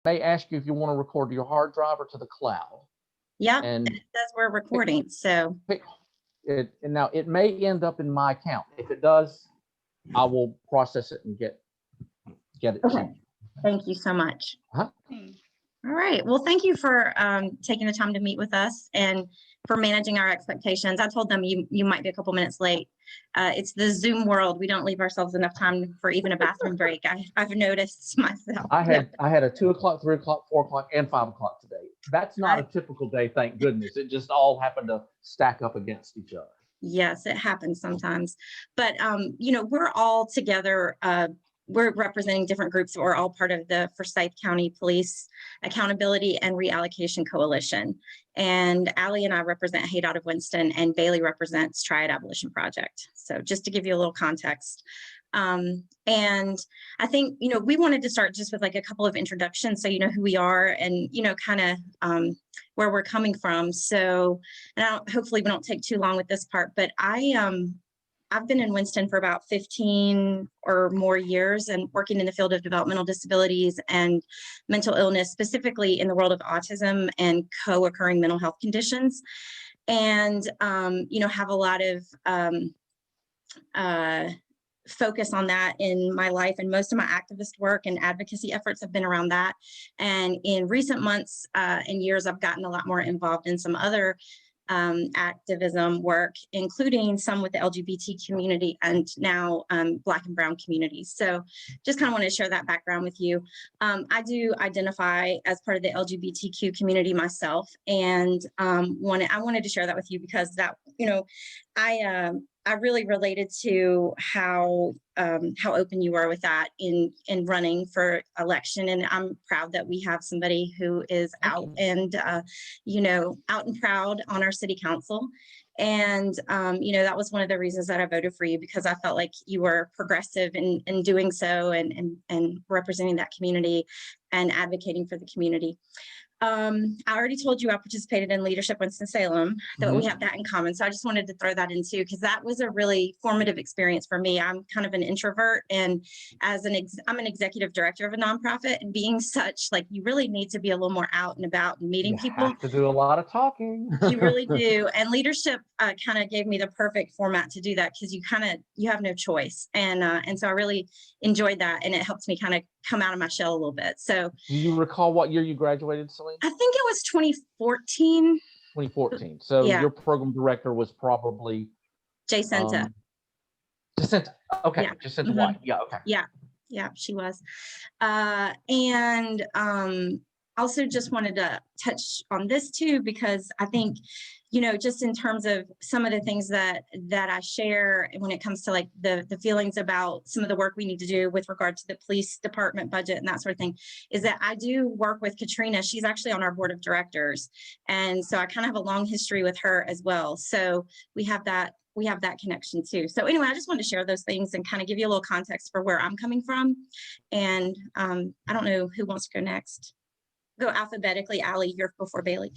may ask you if you want to record to your hard drive or to the cloud. Yep, and And it says we're recording, so. and now it may end up in my account. If it does, I will process it and get it to you. Thank you so much. Huh? All right. Well, thank you for taking the time to meet with us and for managing our expectations. I told them you might be a couple minutes late. It's the Zoom world. We don't leave ourselves enough time for even a bathroom break. I've noticed myself. I had a 2 o'clock, 3 o'clock, 4 o'clock, and 5 o'clock today. That's not a typical day, thank goodness. It just all happened to stack up against each other. Yes, it happens sometimes. But, we're all together. We're representing different groups. We're all part of the Forsyth County Police Accountability and Reallocation Coalition. And Allie and I represent Hate Out of Winston, and Bailey represents Triad Abolition Project. So just to give you a little context. And I think, we wanted to start just with like a couple of introductions so you know who we are and, kind of where we're coming from. So, and hopefully we don't take too long with this part, but I've been in Winston for about 15 or more years and working in the field of developmental disabilities and mental illness, specifically in the world of autism and co-occurring mental health conditions. And, have a lot of focus on that in my life, and most of my activist work and advocacy efforts have been around that. And in recent months and years, I've gotten a lot more involved in some other activism work, including some with the LGBT community and now Black and Brown communities. So just kind of want to share that background with you. I do identify as part of the LGBTQ community myself, and I wanted to share that with you because that, I really related to how open you were with that in running for election, and I'm proud that we have somebody who is out and out and proud on our city council. And that was one of the reasons that I voted for you, because I felt like you were progressive in doing so and representing that community and advocating for the community. I already told you I participated in Leadership Winston-Salem, that we have that in common. So I just wanted to throw that in too, because that was a really formative experience for me. I'm kind of an introvert, and I'm an executive director of a nonprofit, and being such, like, you really need to be a little more out and about and meeting people. You have to do a lot of talking. You really do. And leadership kind of gave me the perfect format to do that, because you have no choice. And so I really enjoyed that, and it helped me kind of come out of my shell a little bit. So do you recall what year you graduated, Celine? I think it was 2014. 2014. So your program director was probably Jacinta. Jacinta. Okay. Yeah. Jacinta White. Yeah. Okay. Yeah, she was. And also just wanted to touch on this too, because I think, just in terms of some of the things that I share when it comes to like the feelings about some of the work we need to do with regard to the police department budget and that sort of thing, is that I do work with Katrina. She's actually on our board of directors. And so I kind of have a long history with her as well. So we have that connection too. So anyway, I just wanted to share those things and kind of give you a little context for where I'm coming from. And I don't know who wants to go next. Go alphabetically. Allie, you're before Bailey.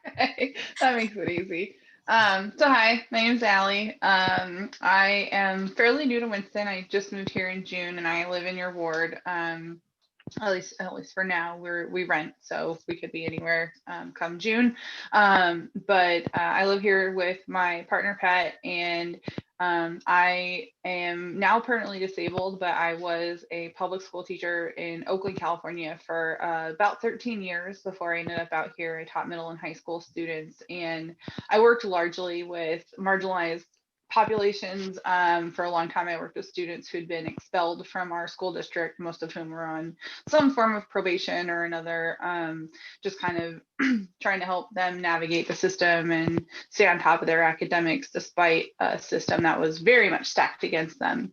Okay, that makes it easy. So hi, my name's Allie. I am fairly new to Winston. I just moved here in June, and I live in your ward. At least for now, we rent, so we could be anywhere come June. But I live here with my partner Pat, and I am now permanently disabled, but I was a public school teacher in Oakland, California for about 13 years before I ended up out here. I taught middle and high school students, and I worked largely with marginalized populations. For a long time, I worked with students who'd been expelled from our school district, most of whom were on some form of probation or another, just kind of trying to help them navigate the system and stay on top of their academics despite a system that was very much stacked against them.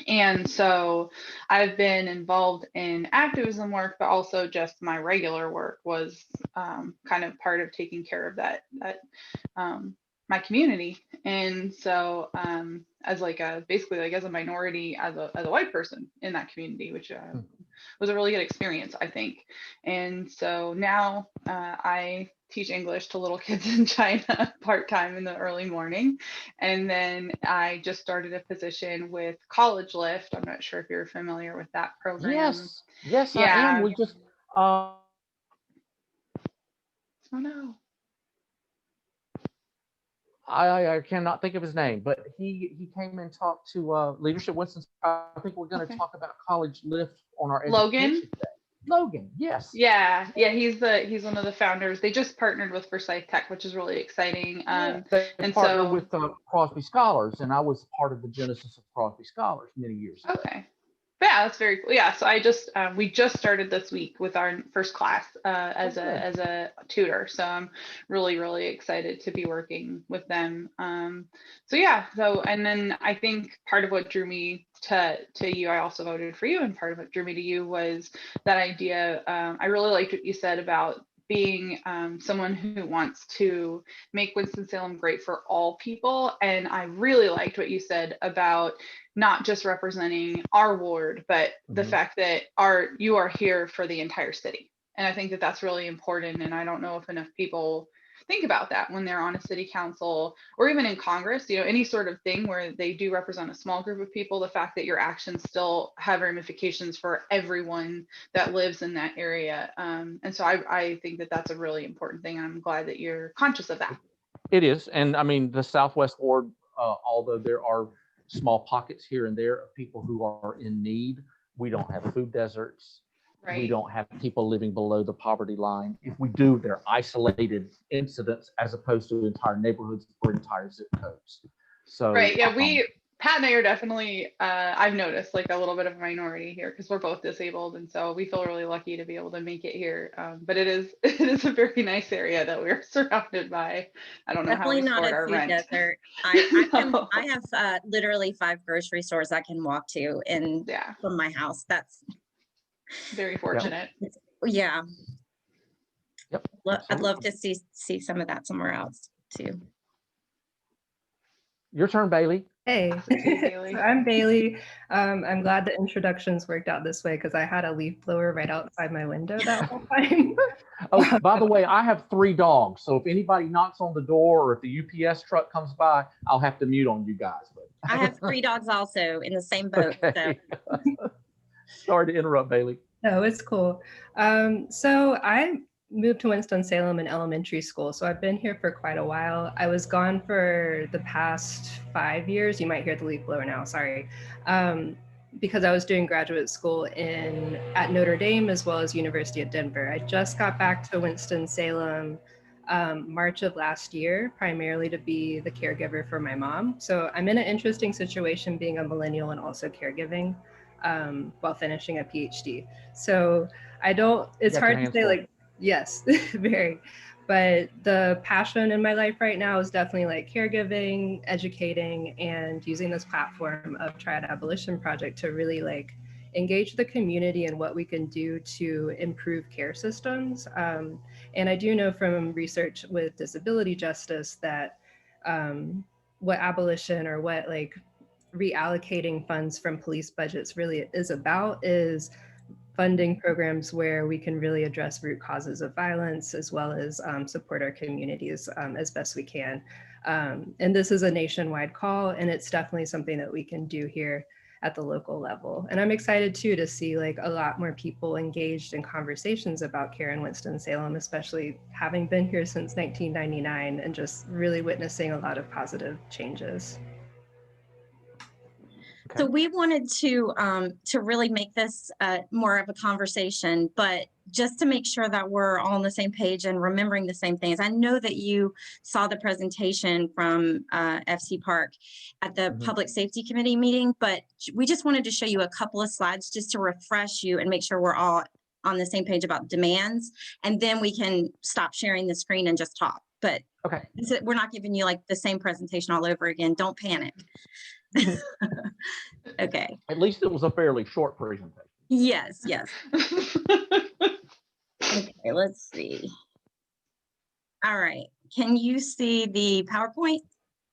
And so I've been involved in activism work, but also just my regular work was kind of part of taking care of that my community. And so as like as a minority, as a white person in that community, which was a really good experience, I think. And so now I teach English to little kids in China part-time in the early morning. And then I just started a position with College Lift. I'm not sure if you're familiar with that program. Yes, yeah. I am. Uh, Oh no. I cannot think of his name, but he came and talked to Leadership Winston. I think we're going to Okay. talk about college lift on our Logan? education day. Logan, yes. Yeah, he's one of the founders. They just partnered with Forsyth Tech, which is really exciting. They And partnered so with Crosby Scholars, and I was part of the genesis of Crosby Scholars many years ago. okay. But yeah, that's very cool. Yeah, so I just we just started this week with our first class as a tutor. So I'm really excited to be working with them. So yeah, and then I think part of what drew me to you, I also voted for you, and part of what drew me to you was that idea. I really liked what you said about being someone who wants to make Winston-Salem great for all people. And I really liked what you said about not just representing our ward, but the fact that you are here for the entire city. And I think that that's really important. And I don't know if enough people think about that when they're on a city council or even in Congress, any sort of thing where they do represent a small group of people, the fact that your actions still have ramifications for everyone that lives in that area. And so I think that that's a really important thing. I'm glad that you're conscious of that. It is. And I mean, the Southwest Ward, although there are small pockets here and there of people who are in need, we don't have food deserts. Right. We don't have people living below the poverty line. If we do, they're isolated incidents as opposed to entire neighborhoods or entire zip codes. So right. Yeah, Pat and I are definitely, I've noticed like a little bit of a minority here because we're both disabled. And so we feel really lucky to be able to make it here. But it is a very nice area that we're surrounded by. I don't know Definitely how we not afford a our food rent. desert. I No. have literally 5 grocery stores I can walk to Yeah, from my house. That's very fortunate. yeah. Yep. I'd love to see some of that somewhere else too. Your turn, Bailey. Hey, Bailey. so I'm Bailey. I'm glad the introductions worked out this way because I had a leaf blower right outside my window that whole time. Oh, by the way, I have 3 dogs. So if anybody knocks on the door or if the UPS truck comes by, I'll have to mute on you guys. But I have 3 dogs also in the same boat. okay. So. Sorry to interrupt, Bailey. No, it's cool. So I moved to Winston-Salem in elementary school. So I've been here for quite a while. I was gone for the past 5 years. You might hear the leaf blower now, sorry. Because I was doing graduate school at Notre Dame as well as University of Denver. I just got back to Winston-Salem March of last year, primarily to be the caregiver for my mom. So I'm in an interesting situation being a millennial and also caregiving while finishing a PhD. So it's hard to say like, yes, very. But the passion in my life right now is definitely like caregiving, educating, and using this platform of Triad Abolition Project to really like engage the community and what we can do to improve care systems. And I do know from research with disability justice that what abolition or what like reallocating funds from police budgets really is about is funding programs where we can really address root causes of violence as well as support our communities as best we can. And this is a nationwide call, and it's definitely something that we can do here at the local level. And I'm excited too to see like a lot more people engaged in conversations about care in Winston-Salem, especially having been here since 1999 and just really witnessing a lot of positive changes. So we wanted to really make this more of a conversation, but just to make sure that we're all on the same page and remembering the same things. I know that you saw the presentation from FCPARC at the Public Safety Committee meeting, but we just wanted to show you a couple of slides just to refresh you and make sure we're all on the same page about demands, and then we can stop sharing the screen and just talk. But okay, we're not giving you like the same presentation all over again. Don't panic. Okay. At least it was a fairly short presentation. Yes, yes. Okay, let's see. All right. Can you see the PowerPoint?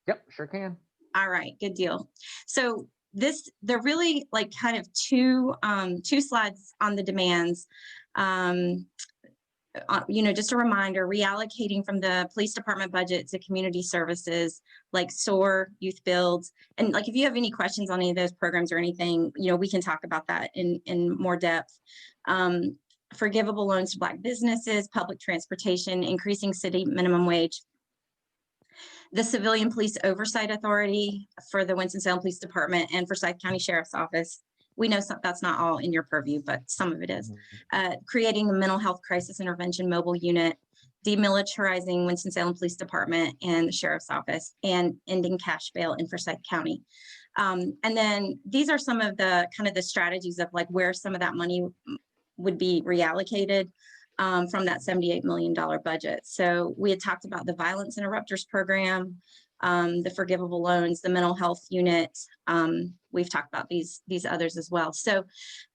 Yep, sure can. All right, good deal. So they're really like kind of two slides on the demands. Just a reminder, reallocating from the police department budget to community services like SOAR, Youth Builds. And like, if you have any questions on any of those programs or anything, we can talk about that in more depth. forgivable loans to Black businesses, public transportation, increasing city minimum wage, the Civilian Police Oversight Authority for the Winston-Salem Police Department and Forsyth County Sheriff's Office. We know that's not all in your purview, but some of it is. Creating the Mental Health Crisis Intervention Mobile Unit, demilitarizing Winston-Salem Police Department and the Sheriff's Office, and ending cash bail in Forsyth County. And then these are some of the kind of the strategies of like where some of that money would be reallocated from that $78 million budget. So we had talked about the Violence Interrupters Program, the forgivable loans, the mental health unit. We've talked about these others as well. So,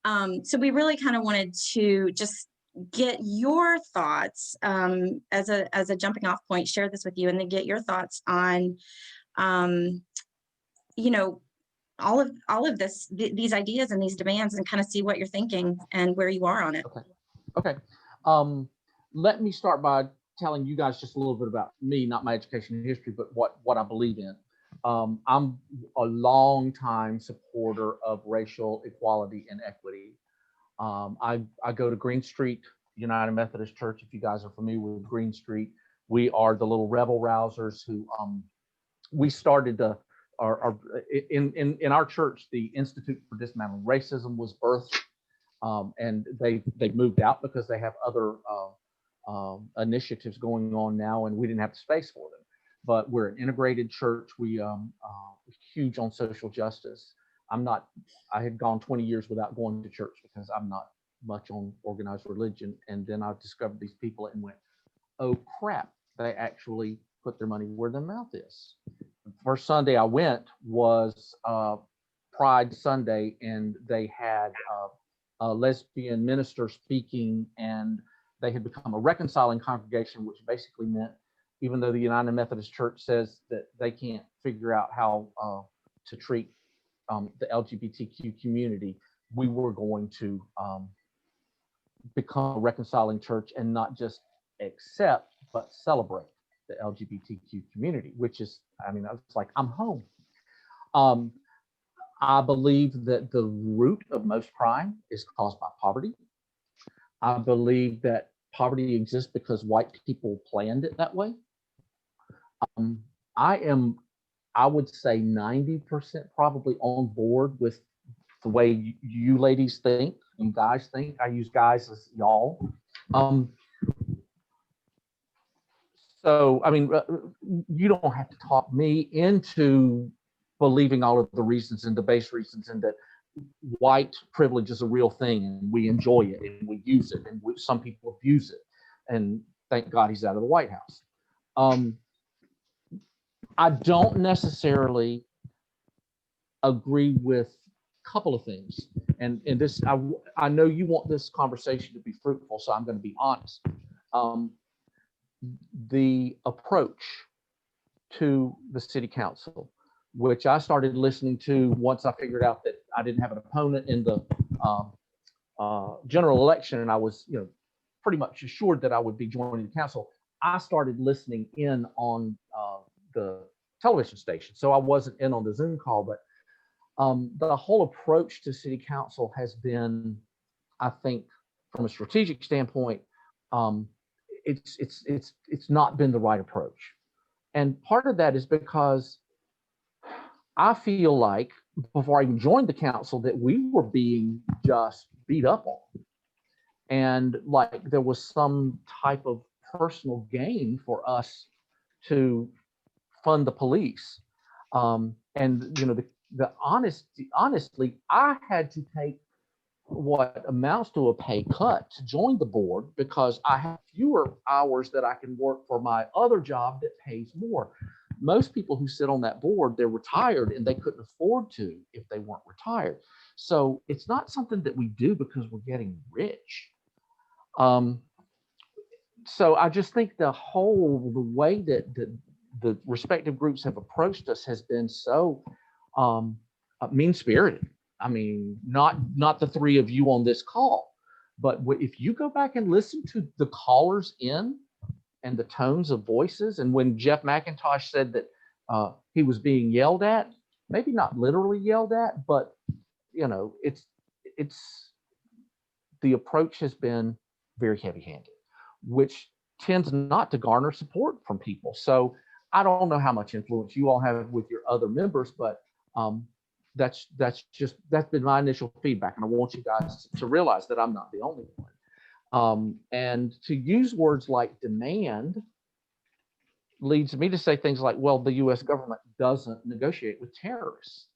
so we really kind of wanted to just get your thoughts as a jumping off point, share this with you, and then get your thoughts on, you know, all of this, these ideas and these demands, and kind of see what you're thinking and where you are on it. Okay. Let me start by telling you guys just a little bit about me, not my education and history, but what I believe in. I'm a long time supporter of racial equality and equity. I go to Green Street United Methodist Church. If you guys are familiar with Green Street, we are the little rebel rousers who we started in our church. The Institute for Dismantling Racism was birthed, and they moved out because they have other initiatives going on now, and we didn't have the space for them. But we're an integrated church. We huge on social justice. I had gone 20 years without going to church because I'm not much on organized religion. And then I discovered these people and went, oh crap, they actually put their money where their mouth is. The first Sunday I went was Pride Sunday, and they had a lesbian minister speaking, and they had become a reconciling congregation, which basically meant, even though the United Methodist Church says that they can't figure out how to treat the LGBTQ community, we were going to become a reconciling church and not just accept, but celebrate the LGBTQ community, which is, I mean, it's like, I'm home. I believe that the root of most crime is caused by poverty. I believe that poverty exists because white people planned it that way. I would say 90% probably on board with the way you ladies think and guys think. I use guys as y'all. So, I mean, you don't have to talk me into believing all of the reasons and the base reasons, and that white privilege is a real thing and we enjoy it and we use it, and some people abuse it. And thank God he's out of the White House. I don't necessarily agree with a couple of things. And this, I know you want this conversation to be fruitful, so I'm going to be honest. The approach to the city council, which I started listening to once I figured out that I didn't have an opponent in the general election, and I was, pretty much assured that I would be joining the council. I started listening in on the television station, so I wasn't in on the Zoom call. But the whole approach to city council has been, I think, from a strategic standpoint, it's not been the right approach. And part of that is because I feel like before I even joined the council that we were being just beat up on, and like there was some type of personal gain for us to fund the police. And honestly, I had to take what amounts to a pay cut to join the board because I have fewer hours that I can work for my other job that pays more. Most people who sit on that board, they're retired and they couldn't afford to if they weren't retired. So it's not something that we do because we're getting rich. So I just think the way that the respective groups have approached us has been so mean-spirited. I mean, not the three of you on this call, but if you go back and listen to the callers in and the tones of voices, and when Jeff McIntosh said that he was being yelled at, maybe not literally yelled at, but it's the approach has been very heavy-handed, which tends not to garner support from people. So I don't know how much influence you all have with your other members, but that's been my initial feedback, and I want you guys to realize that I'm not the only one. And to use words like demand leads me to say things like, well, the U.S. government doesn't negotiate with terrorists.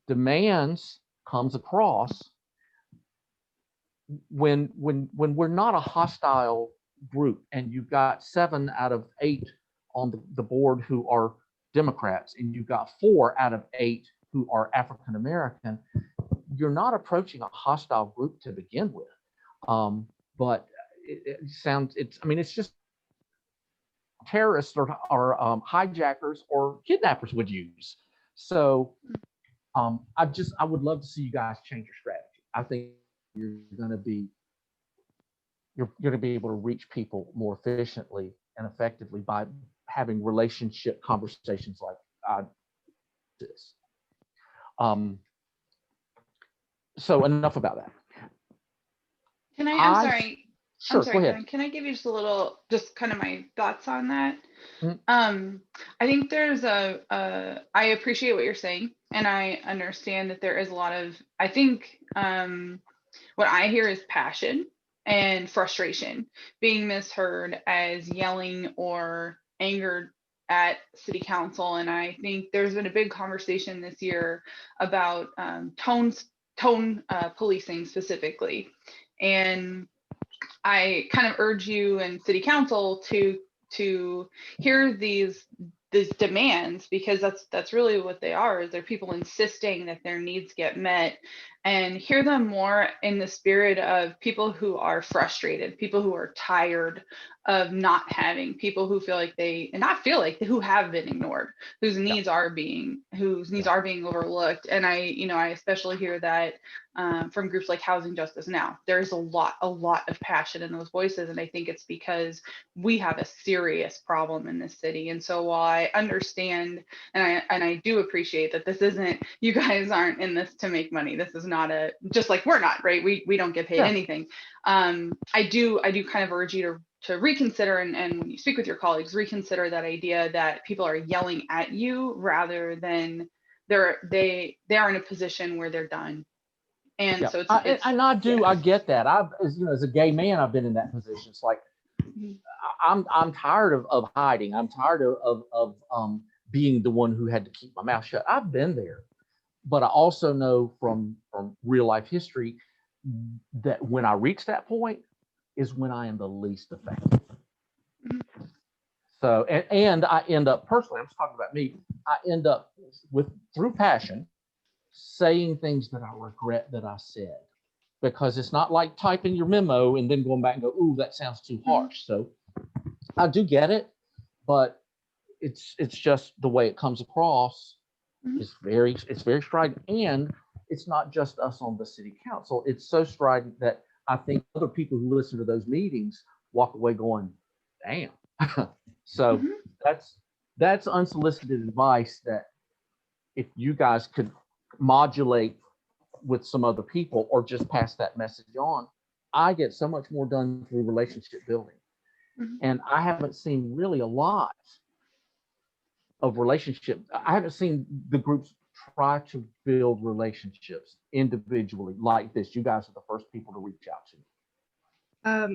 Demands comes across when we're not a hostile group, and you've got 7 out of 8 on the board who are Democrats, and you've got 4 out of 8 who are African American. You're not approaching a hostile group to begin with. But it's just terrorists or hijackers or kidnappers would use. So I would love to see you guys change your strategy. I think you're going to be able to reach people more efficiently and effectively by having relationship conversations like this. So enough about that. I'm sorry. Sure, I'm sorry, go ahead. Can I give you just kind of my thoughts on that? Mm-hmm. I think there's I appreciate what you're saying, and I understand that there is a lot of, I think what I hear is passion and frustration being misheard as yelling or angered at city council. And I think there's been a big conversation this year about tone policing specifically. And I kind of urge you and city council to hear these demands, because that's really what they are, is they're people insisting that their needs get met, and hear them more in the spirit of people who are frustrated, people who are tired of not having, people who feel like who have been ignored, whose needs are being overlooked. And I especially hear that from groups like Housing Justice Now. There's a lot of passion in those voices, and I think it's because we have a serious problem in this city. And so while I understand and I do appreciate that this isn't, you guys aren't in this to make money. This is not just like we're not, right? We don't get paid anything. I do kind of urge you to reconsider, and when you speak with your colleagues, reconsider that idea that people are yelling at you rather than they are in a position where they're done. And so I get that. As a gay man, I've been in that position. It's like, I'm tired of hiding. I'm tired of being the one who had to keep my mouth shut. I've been there, but I also know from real life history that when I reach that point is when I am the least effective. So, and I end up personally, I'm just talking about me, I end up through passion, saying things that I regret that I said, because it's not like typing your memo and then going back and go, ooh, that sounds too harsh. So I do get it, but it's just the way it comes across. It's very strident, and it's not just us on the city council. It's so strident that I think other people who listen to those meetings walk away going, damn. So that's unsolicited advice that if you guys could modulate with some other people or just pass that message on, I get so much more done through relationship building. And I haven't seen really a lot of relationship. I haven't seen the groups try to build relationships individually like this. You guys are the first people to reach out to me.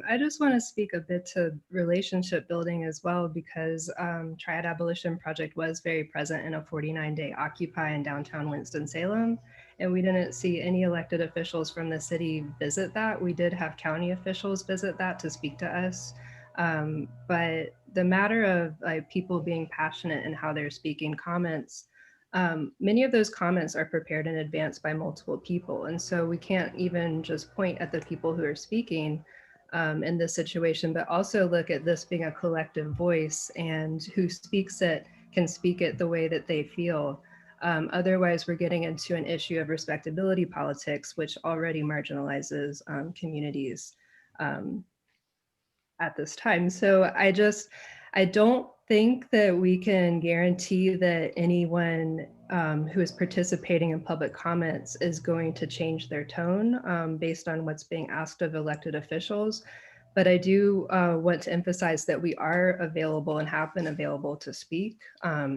I just want to speak a bit to relationship building as well, because Triad Abolition Project was very present in a 49-day Occupy in downtown Winston-Salem, and we didn't see any elected officials from the city visit that. We did have county officials visit that to speak to us, but the matter of people being passionate in how they're speaking comments, many of those comments are prepared in advance by multiple people, and so we can't even just point at the people who are speaking in this situation, but also look at this being a collective voice, and who speaks it can speak it the way that they feel. Otherwise, we're getting into an issue of respectability politics, which already marginalizes communities at this time. So I don't think that we can guarantee that anyone who is participating in public comments is going to change their tone based on what's being asked of elected officials. But I do want to emphasize that we are available and have been available to speak.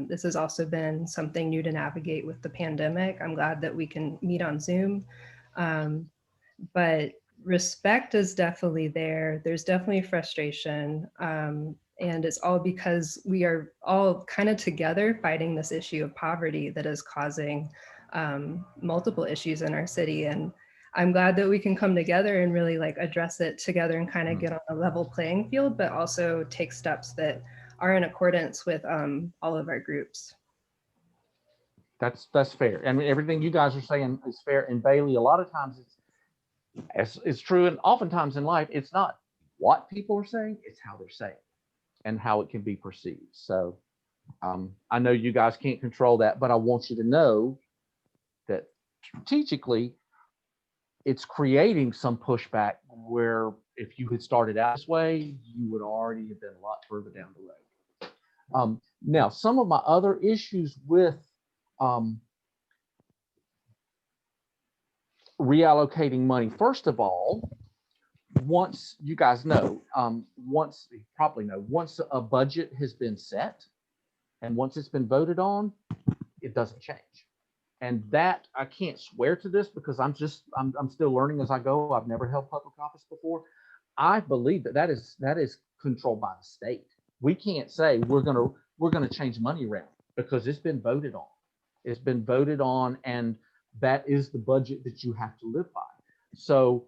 This has also been something new to navigate with the pandemic. I'm glad that we can meet on Zoom, but respect is definitely there. There's definitely frustration. And it's all because we are all kind of together fighting this issue of poverty that is causing multiple issues in our city. And I'm glad that we can come together and really like address it together and kind of get on a level playing field, but also take steps that are in accordance with all of our groups. That's fair. I mean, everything you guys are saying is fair. And Bailey, a lot of times it's true. And oftentimes in life, it's not what people are saying, it's how they're saying and how it can be perceived. So I know you guys can't control that, but I want you to know that strategically, it's creating some pushback where if you had started out this way, you would already have been a lot further down the road. Now, some of my other issues with reallocating money, first of all, once you guys know, once you probably know, once a budget has been set and once it's been voted on, it doesn't change. And that I can't swear to this because I'm still learning as I go. I've never held public office before. I believe that is controlled by the state. We can't say we're gonna change money around because it's been voted on. It's been voted on, and that is the budget that you have to live by. So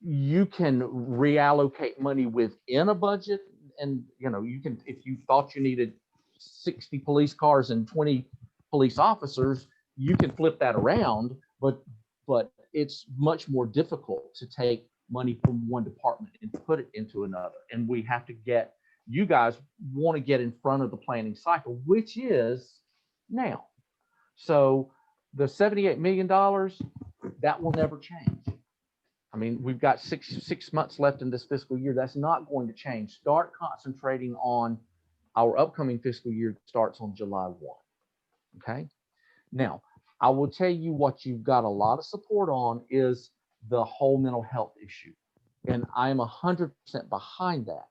you can reallocate money within a budget, and you can, if you thought you needed 60 police cars and 20 police officers, you can flip that around, but it's much more difficult to take money from one department and put it into another. And we have to you guys want to get in front of the planning cycle, which is now. So the $78 million, that will never change. I mean, we've got six months left in this fiscal year. That's not going to change. Start concentrating on our upcoming fiscal year starts on July 1. Okay. Now, I will tell you what you've got a lot of support on is the whole mental health issue. And I am 100% behind that.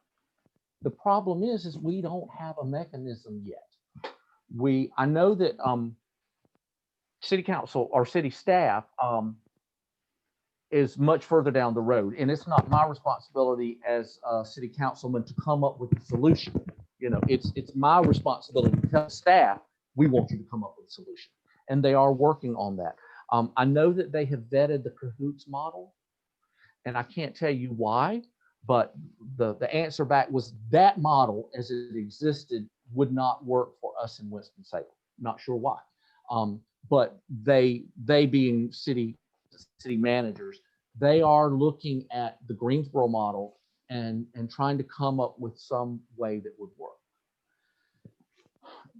The problem is we don't have a mechanism yet. I know that city council or city staff is much further down the road, and it's not my responsibility as a city councilman to come up with a solution. It's my responsibility to tell staff, we want you to come up with a solution. And they are working on that. I know that they have vetted the CAHOOTS model, and I can't tell you why, but the answer back was that model as it existed would not work for us in Winston-Salem. Not sure why. But they being city managers, they are looking at the Greensboro model and trying to come up with some way that would work.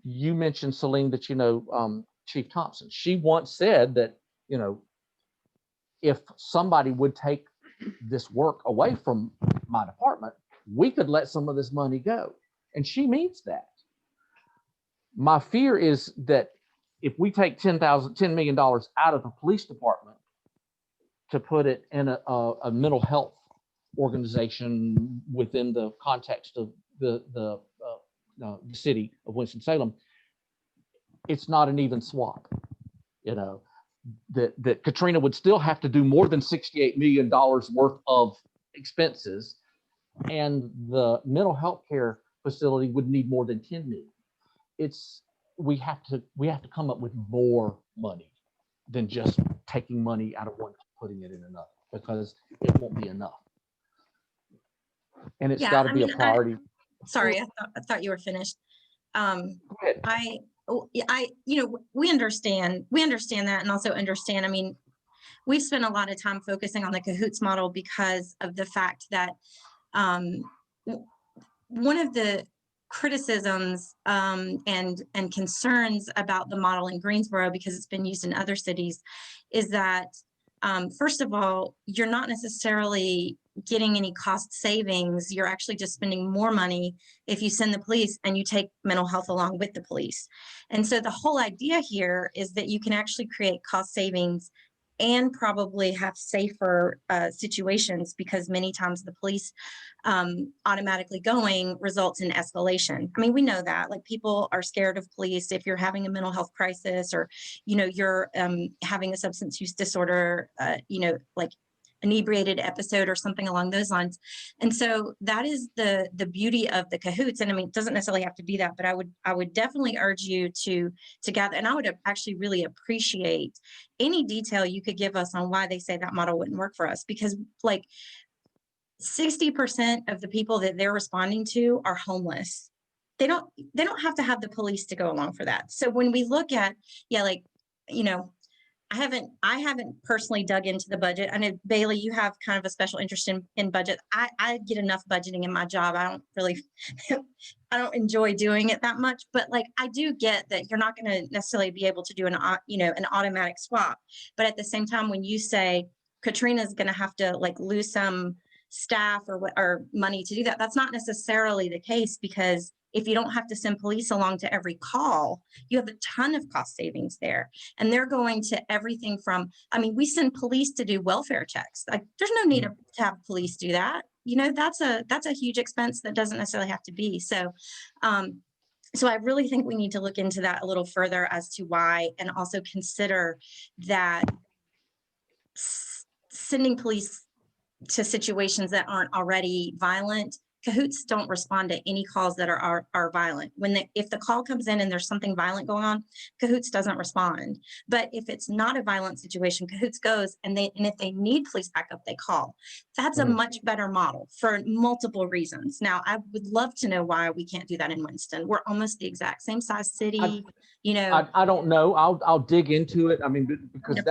You mentioned, Celine, that Chief Thompson. She once said that if somebody would take this work away from my department, we could let some of this money go, and she means that. My fear is that if we take $10 million out of the police department to put it in a mental health organization within the context of the city of Winston-Salem, it's not an even swap. That Katrina would still have to do more than $68 million worth of expenses, and the mental health care facility would need more than 10 million. We have to come up with more money than just taking money out of one, putting it in another, because it won't be enough. And it's got to be a priority. Sorry, I thought you were finished. Go ahead. We understand that, and also understand, I mean, we've spent a lot of time focusing on the CAHOOTS model because of the fact that one of the criticisms and concerns about the model in Greensboro, because it's been used in other cities, is that first of all, you're not necessarily getting any cost savings. You're actually just spending more money if you send the police and you take mental health along with the police. And so the whole idea here is that you can actually create cost savings and probably have safer situations, because many times the police automatically going results in escalation. I mean, we know that, like, people are scared of police if you're having a mental health crisis, or, you know, you're having a substance use disorder, you know, like inebriated episode or something along those lines. And so that is the beauty of the cahoots. And I mean, it doesn't necessarily have to be that, but I would definitely urge you to gather. And I would actually really appreciate any detail you could give us on why they say that model wouldn't work for us, because like 60% of the people that they're responding to are homeless. They don't have to have the police to go along for that. So when we look at, yeah, like, you know, I haven't personally dug into the budget. I know, Bailey, you have kind of a special interest in budget. I get enough budgeting in my job. I don't really, I don't enjoy doing it that much, but like, I do get that you're not going to necessarily be able to do an automatic swap. But at the same time, when you say Katrina's going to have to like lose some staff or money to do that, that's not necessarily the case, because if you don't have to send police along to every call, you have a ton of cost savings there. And they're going to everything from, I mean, we send police to do welfare checks. Like, there's no need to have police do that. You know, that's a huge expense that doesn't necessarily have to be. So, so I really think we need to look into that a little further as to why, and also consider that sending police to situations that aren't already violent, cahoots don't respond to any calls that are violent. If the call comes in and there's something violent going on, cahoots doesn't respond. But if it's not a violent situation, cahoots goes, and if they need police backup, they call. That's a much better model for multiple reasons. Now, I would love to know why we can't do that in Winston. We're almost the exact same size city. I don't know. I'll dig into it. I mean, because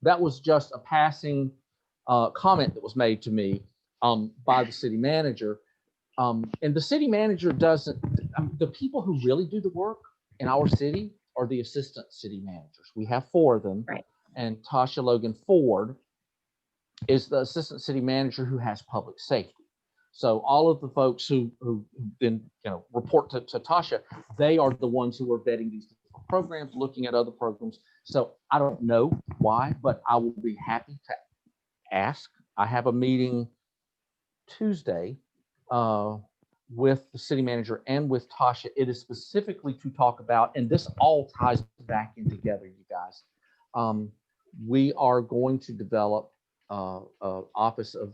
that was just a passing comment that was made to me by the city manager. And the city manager doesn't, the people who really do the work in our city are the assistant city managers. We have 4 of them. Right. And Tasha Logan Ford is the assistant city manager who has public safety. So all of the folks who then report to Tasha, they are the ones who are vetting these programs, looking at other programs. So I don't know why, but I will be happy to ask. I have a meeting Tuesday with the city manager and with Tasha. It is specifically to talk about, and this all ties back in together, you guys. We are going to develop Office of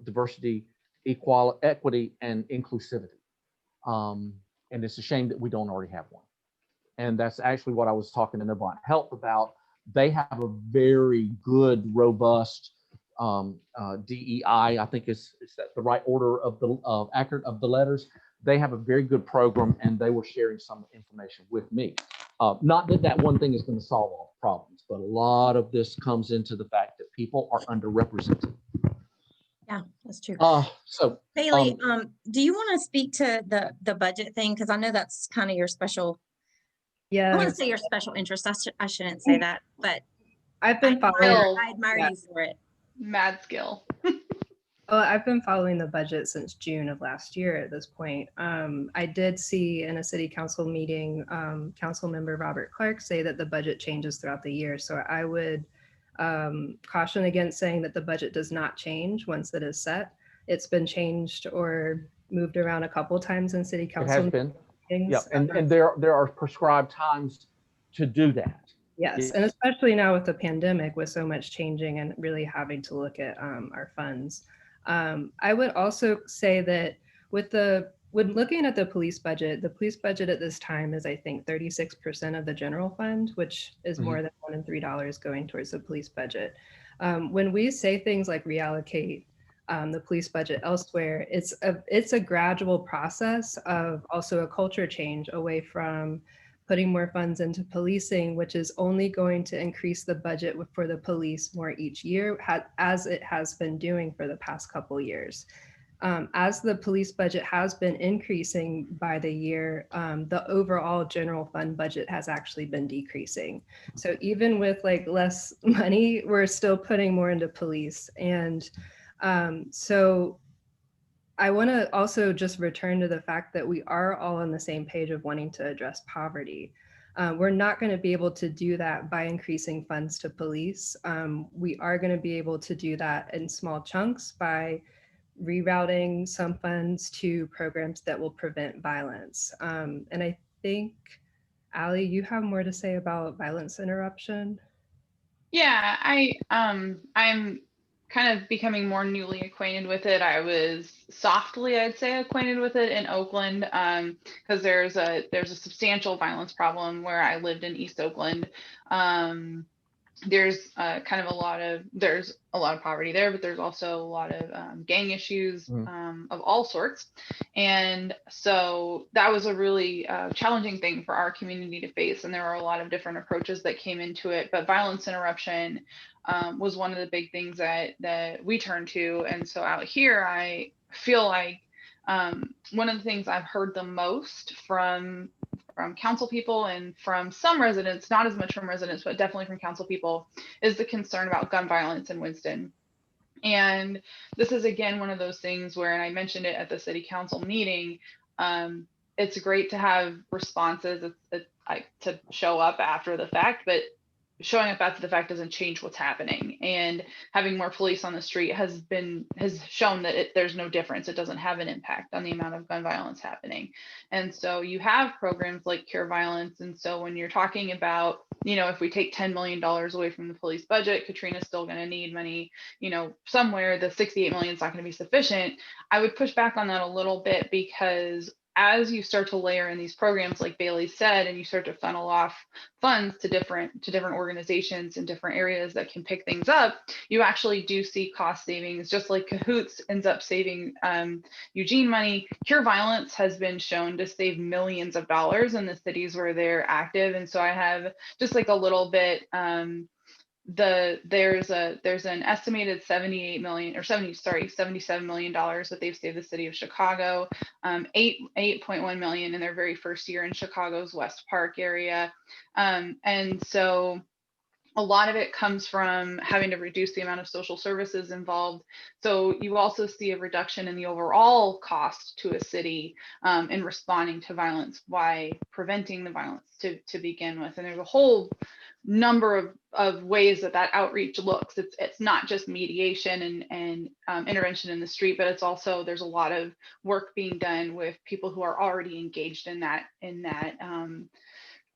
Diversity, Equity, and Inclusivity. And it's a shame that we don't already have one. And that's actually what I was talking to Novant Health about. They have a very good, robust DEI. I think is that the right order of the accurate of the letters. They have a very good program, and they were sharing some information with me. Not that one thing is going to solve all the problems, but a lot of this comes into the fact that people are underrepresented. Yeah, that's true. So Bailey, do you want to speak to the budget thing? Because I know that's kind of your special. Yeah, I want to say your special interest. I shouldn't say that, but I've been following. I admire you for it. Mad skill. Well, I've been following the budget since June of last year at this point. I did see in a city council meeting, council member Robert Clark say that the budget changes throughout the year. So I would caution against saying that the budget does not change once it is set. It's been changed or moved around a couple times in city council. It has been. Yeah, and there are prescribed times to do that. Yes, and especially now with the pandemic, with so much changing and really having to look at our funds. I would also say that when looking at the police budget at this time is, I think, 36% of the general fund, which is more than $1 in $3 going towards the police budget. When we say things like reallocate the police budget elsewhere, it's a gradual process of also a culture change away from putting more funds into policing, which is only going to increase the budget for the police more each year, as it has been doing for the past couple years. As the police budget has been increasing by the year, the overall general fund budget has actually been decreasing. So even with like less money, we're still putting more into police. And so I want to also just return to the fact that we are all on the same page of wanting to address poverty. We're not going to be able to do that by increasing funds to police. We are going to be able to do that in small chunks by rerouting some funds to programs that will prevent violence. And I think, Allie, you have more to say about violence interruption? Yeah, I'm kind of becoming more newly acquainted with it. I was softly, I'd say, acquainted with it in Oakland, because there's a substantial violence problem where I lived in East Oakland. There's there's a lot of poverty there, but there's also a lot of gang issues of all sorts. And so that was a really challenging thing for our community to face. And there were a lot of different approaches that came into it, but violence interruption was one of the big things that we turned to. And so out here, I feel like one of the things I've heard the most from council people and from some residents, not as much from residents, but definitely from council people, is the concern about gun violence in Winston. And this is, again, one of those things where, and I mentioned it at the city council meeting, it's great to have responses to show up after the fact, but showing up after the fact doesn't change what's happening. And having more police on the street has shown that there's no difference. It doesn't have an impact on the amount of gun violence happening. And so you have programs like Cure Violence. And so when you're talking about, if we take $10 million away from the police budget, Katrina's still going to need money, somewhere. The 68 million is not going to be sufficient. I would push back on that a little bit, because as you start to layer in these programs, like Bailey said, and you start to funnel off funds to different organizations in different areas that can pick things up, you actually do see cost savings. Just like Cahoots ends up saving Eugene money, Cure Violence has been shown to save millions of dollars in the cities where they're active. And so I have just like a little bit, there's an estimated $77 million that they've saved the city of Chicago, 8.1 million in their very first year in Chicago's West Park area. And so a lot of it comes from having to reduce the amount of social services involved. So you also see a reduction in the overall cost to a city in responding to violence by preventing the violence to begin with. And there's a whole number of ways that outreach looks. It's not just mediation and intervention in the street, but it's also, there's a lot of work being done with people who are already engaged in that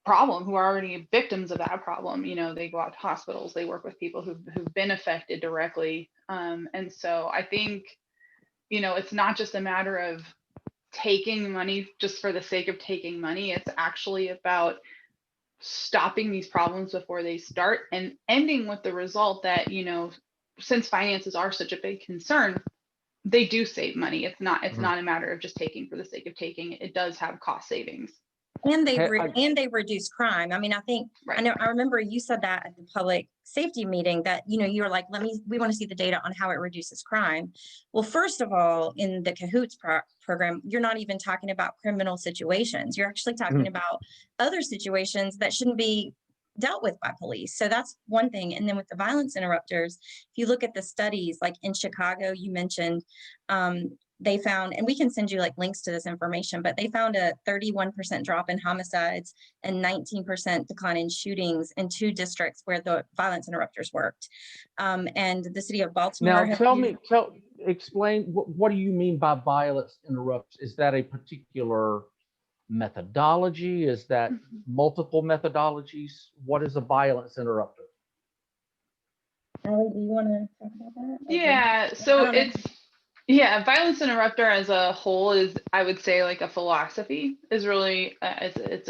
problem, who are already victims of that problem. They go out to hospitals, they work with people who've been affected directly. And so I think, it's not just a matter of taking money just for the sake of taking money. It's actually about stopping these problems before they start and ending with the result that, since finances are such a big concern, they do save money. It's not a matter of just taking for the sake of taking. It does have cost savings. And they reduce crime. I mean, I think, right. I remember you said that at the public safety meeting that, you were like, we want to see the data on how it reduces crime. Well, first of all, in the Cahoots program, you're not even talking about criminal situations. You're actually talking about other situations that shouldn't be dealt with by police. So that's one thing. And then with the violence interrupters, if you look at the studies, like in Chicago, you mentioned, they found, and we can send you like links to this information, but they found a 31% drop in homicides and 19% decline in shootings in 2 districts where the violence interrupters worked. And the city of Baltimore. Now, explain, what do you mean by violence interrupts? Is that a particular methodology? Is that multiple methodologies? What is a violence interrupter? Allie, do you want to talk about that? Yeah, so violence interrupter as a whole is, I would say, like a philosophy, is really it's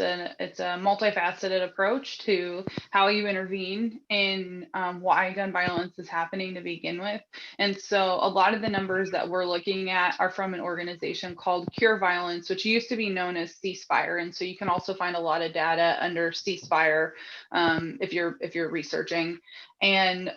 a multifaceted approach to how you intervene in why gun violence is happening to begin with. And so a lot of the numbers that we're looking at are from an organization called Cure Violence, which used to be known as Ceasefire. And so you can also find a lot of data under Ceasefire if you're researching. And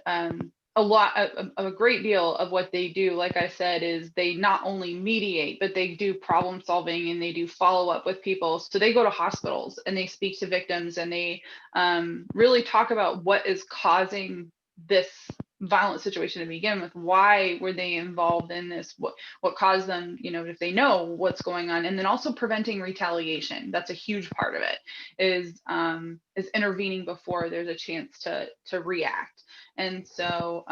a great deal of what they do, like I said, is they not only mediate, but they do problem solving and they do follow up with people. So they go to hospitals and they speak to victims and they really talk about what is causing this violent situation to begin with. Why were they involved in this? What caused them, if they know what's going on. And then also preventing retaliation. That's a huge part of it, is intervening before there's a chance to react. And so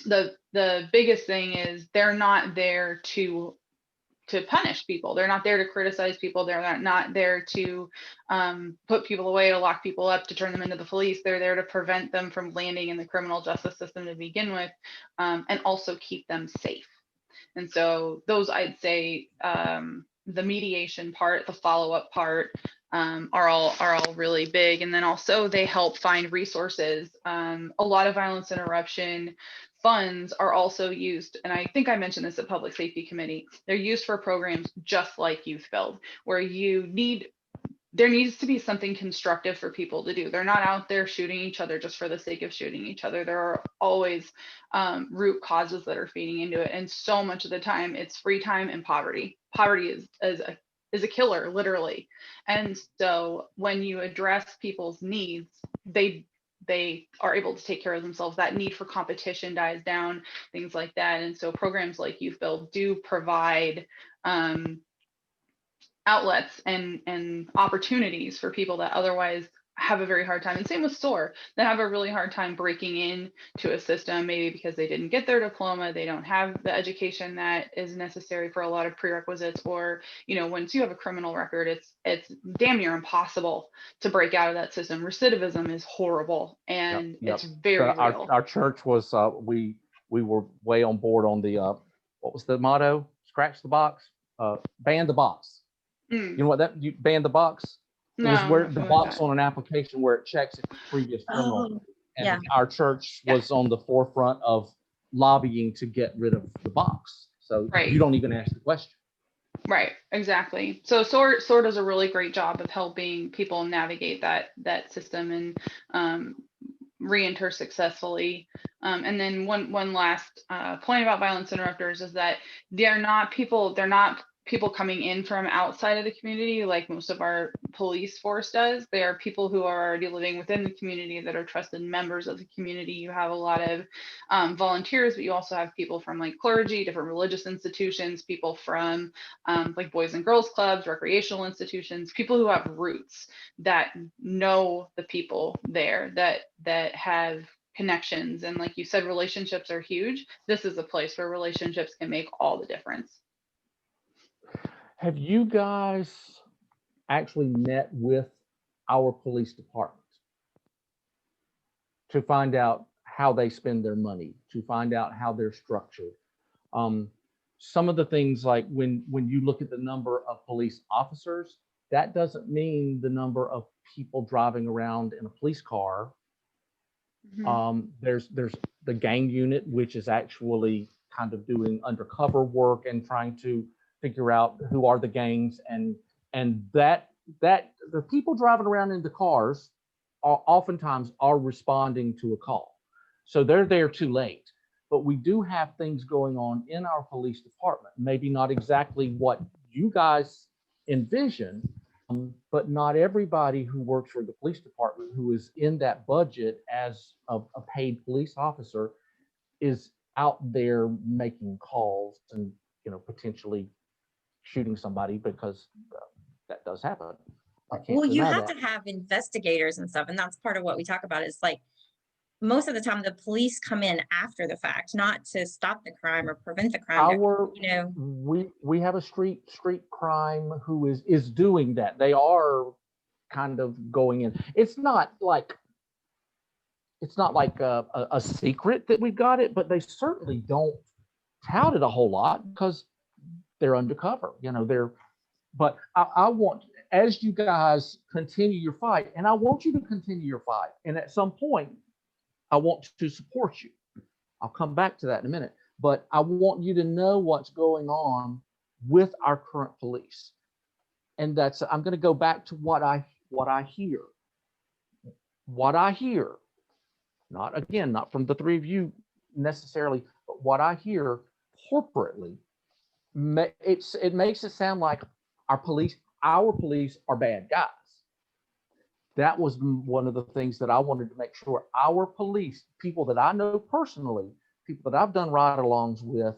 the biggest thing is they're not there to punish people. They're not there to criticize people. They're not there to put people away, to lock people up, to turn them into the police. They're there to prevent them from landing in the criminal justice system to begin with, and also keep them safe. And so those, I'd say, the mediation part, the follow-up part, are all really big. And then also they help find resources. A lot of violence interruption funds are also used, and I think I mentioned this at Public Safety Committee, they're used for programs just like Youth Build, where there needs to be something constructive for people to do. They're not out there shooting each other just for the sake of shooting each other. There are always root causes that are feeding into it. And so much of the time it's free time and poverty. Poverty is a killer, literally. And so when you address people's needs, they are able to take care of themselves. That need for competition dies down, things like that. And so programs like Youth Build do provide outlets and opportunities for people that otherwise have a very hard time. And same with SOAR, that have a really hard time breaking into a system, maybe because they didn't get their diploma, they don't have the education that is necessary for a lot of prerequisites, or once you have a criminal record, it's damn near impossible to break out of that system. Recidivism is horrible, and Yep. it's very real. Our church was we were way on board on the what was the motto? Scratch the box, ban the box. You know what you ban the box? It was where the box on an application where it checks if it's previous criminal. And yeah. our church was on the forefront of lobbying to get rid of the box. So you don't even ask the question. Right, exactly. So SOAR does a really great job of helping people navigate that system and re-enter successfully. And then one last point about violence interrupters is that they're not people coming in from outside of the community like most of our police force does. They are people who are already living within the community that are trusted members of the community. You have a lot of volunteers, but you also have people from like clergy, different religious institutions, people from like Boys and Girls Clubs, recreational institutions, people who have roots that know the people there, that have connections. And like you said, relationships are huge. This is a place where relationships can make all the difference. Have you guys actually met with our police department to find out how they spend their money, to find out how they're structured? Some of the things, like when you look at the number of police officers, that doesn't mean the number of people driving around in a police car. Mm-hmm. There's the gang unit, which is actually kind of doing undercover work and trying to figure out who are the gangs, and that the people driving around in the cars are oftentimes responding to a call. So they're there too late. But we do have things going on in our police department, maybe not exactly what you guys envision, but not everybody who works for the police department who is in that budget as a paid police officer is out there making calls and potentially shooting somebody, because that does happen. Well, you have to have investigators and stuff, and that's part of what we talk about. Is like most of the time the police come in after the fact, not to stop the crime or prevent the crime. We have a street crime who is doing that. They are kind of going in. It's not like a secret that we've got it, but they certainly don't tout it a whole lot because they're undercover. But I want, as you guys continue your fight, and I want you to continue your fight, and at some point I want to support you. I'll come back to that in a minute, but I want you to know what's going on with our current police. And I'm going to go back to what I hear. What I hear, not from the three of you necessarily, but what I hear corporately, it makes it sound like our police are bad guys. that was one of the things that I wanted to make sure our police, people that I know personally, people that I've done ride-alongs with,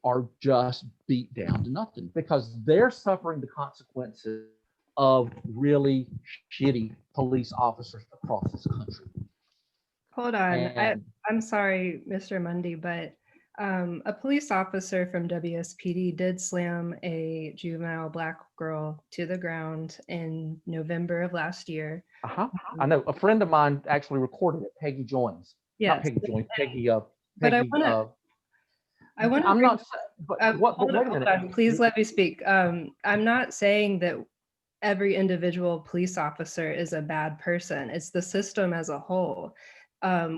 are just beat down to nothing because they're suffering the consequences of really shitty police officers across this country. Hold on, And I'm sorry, Mr. Mundy, but a police officer from WSPD did slam a juvenile Black girl to the ground in November of last year. I know a friend of mine actually recorded it, Peggy Joins. Not Yes, Peggy Joins, Peggy, but I Peggy, want to. I'm not, but what, but Hold wait a on, minute. please let me speak. I'm not saying that every individual police officer is a bad person. It's the system as a whole.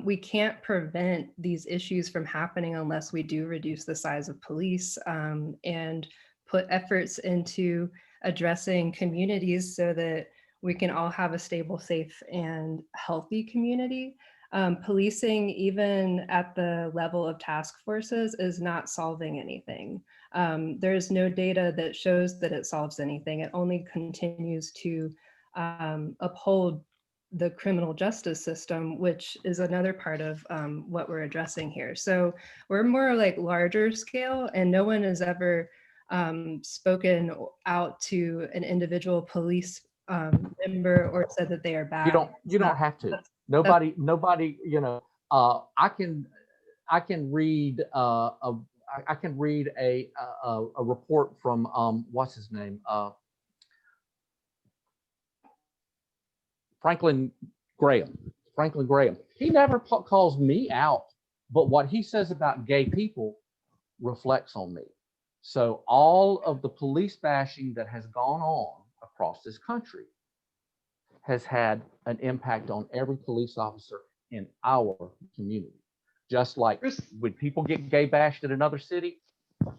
We can't prevent these issues from happening unless we do reduce the size of police and put efforts into addressing communities so that we can all have a stable, safe, and healthy community. Policing, even at the level of task forces, is not solving anything. There's no data that shows that it solves anything. It only continues to uphold the criminal justice system, which is another part of what we're addressing here. So we're more like larger scale, and no one has ever spoken out to an individual police member or said that they are bad. You don't have to. Nobody, you know, I can read I can read a report from what's his name, Franklin Graham. He never calls me out, but what he says about gay people reflects on me. So all of the police bashing that has gone on across this country has had an impact on every police officer in our community. Just like when people get gay bashed in another city,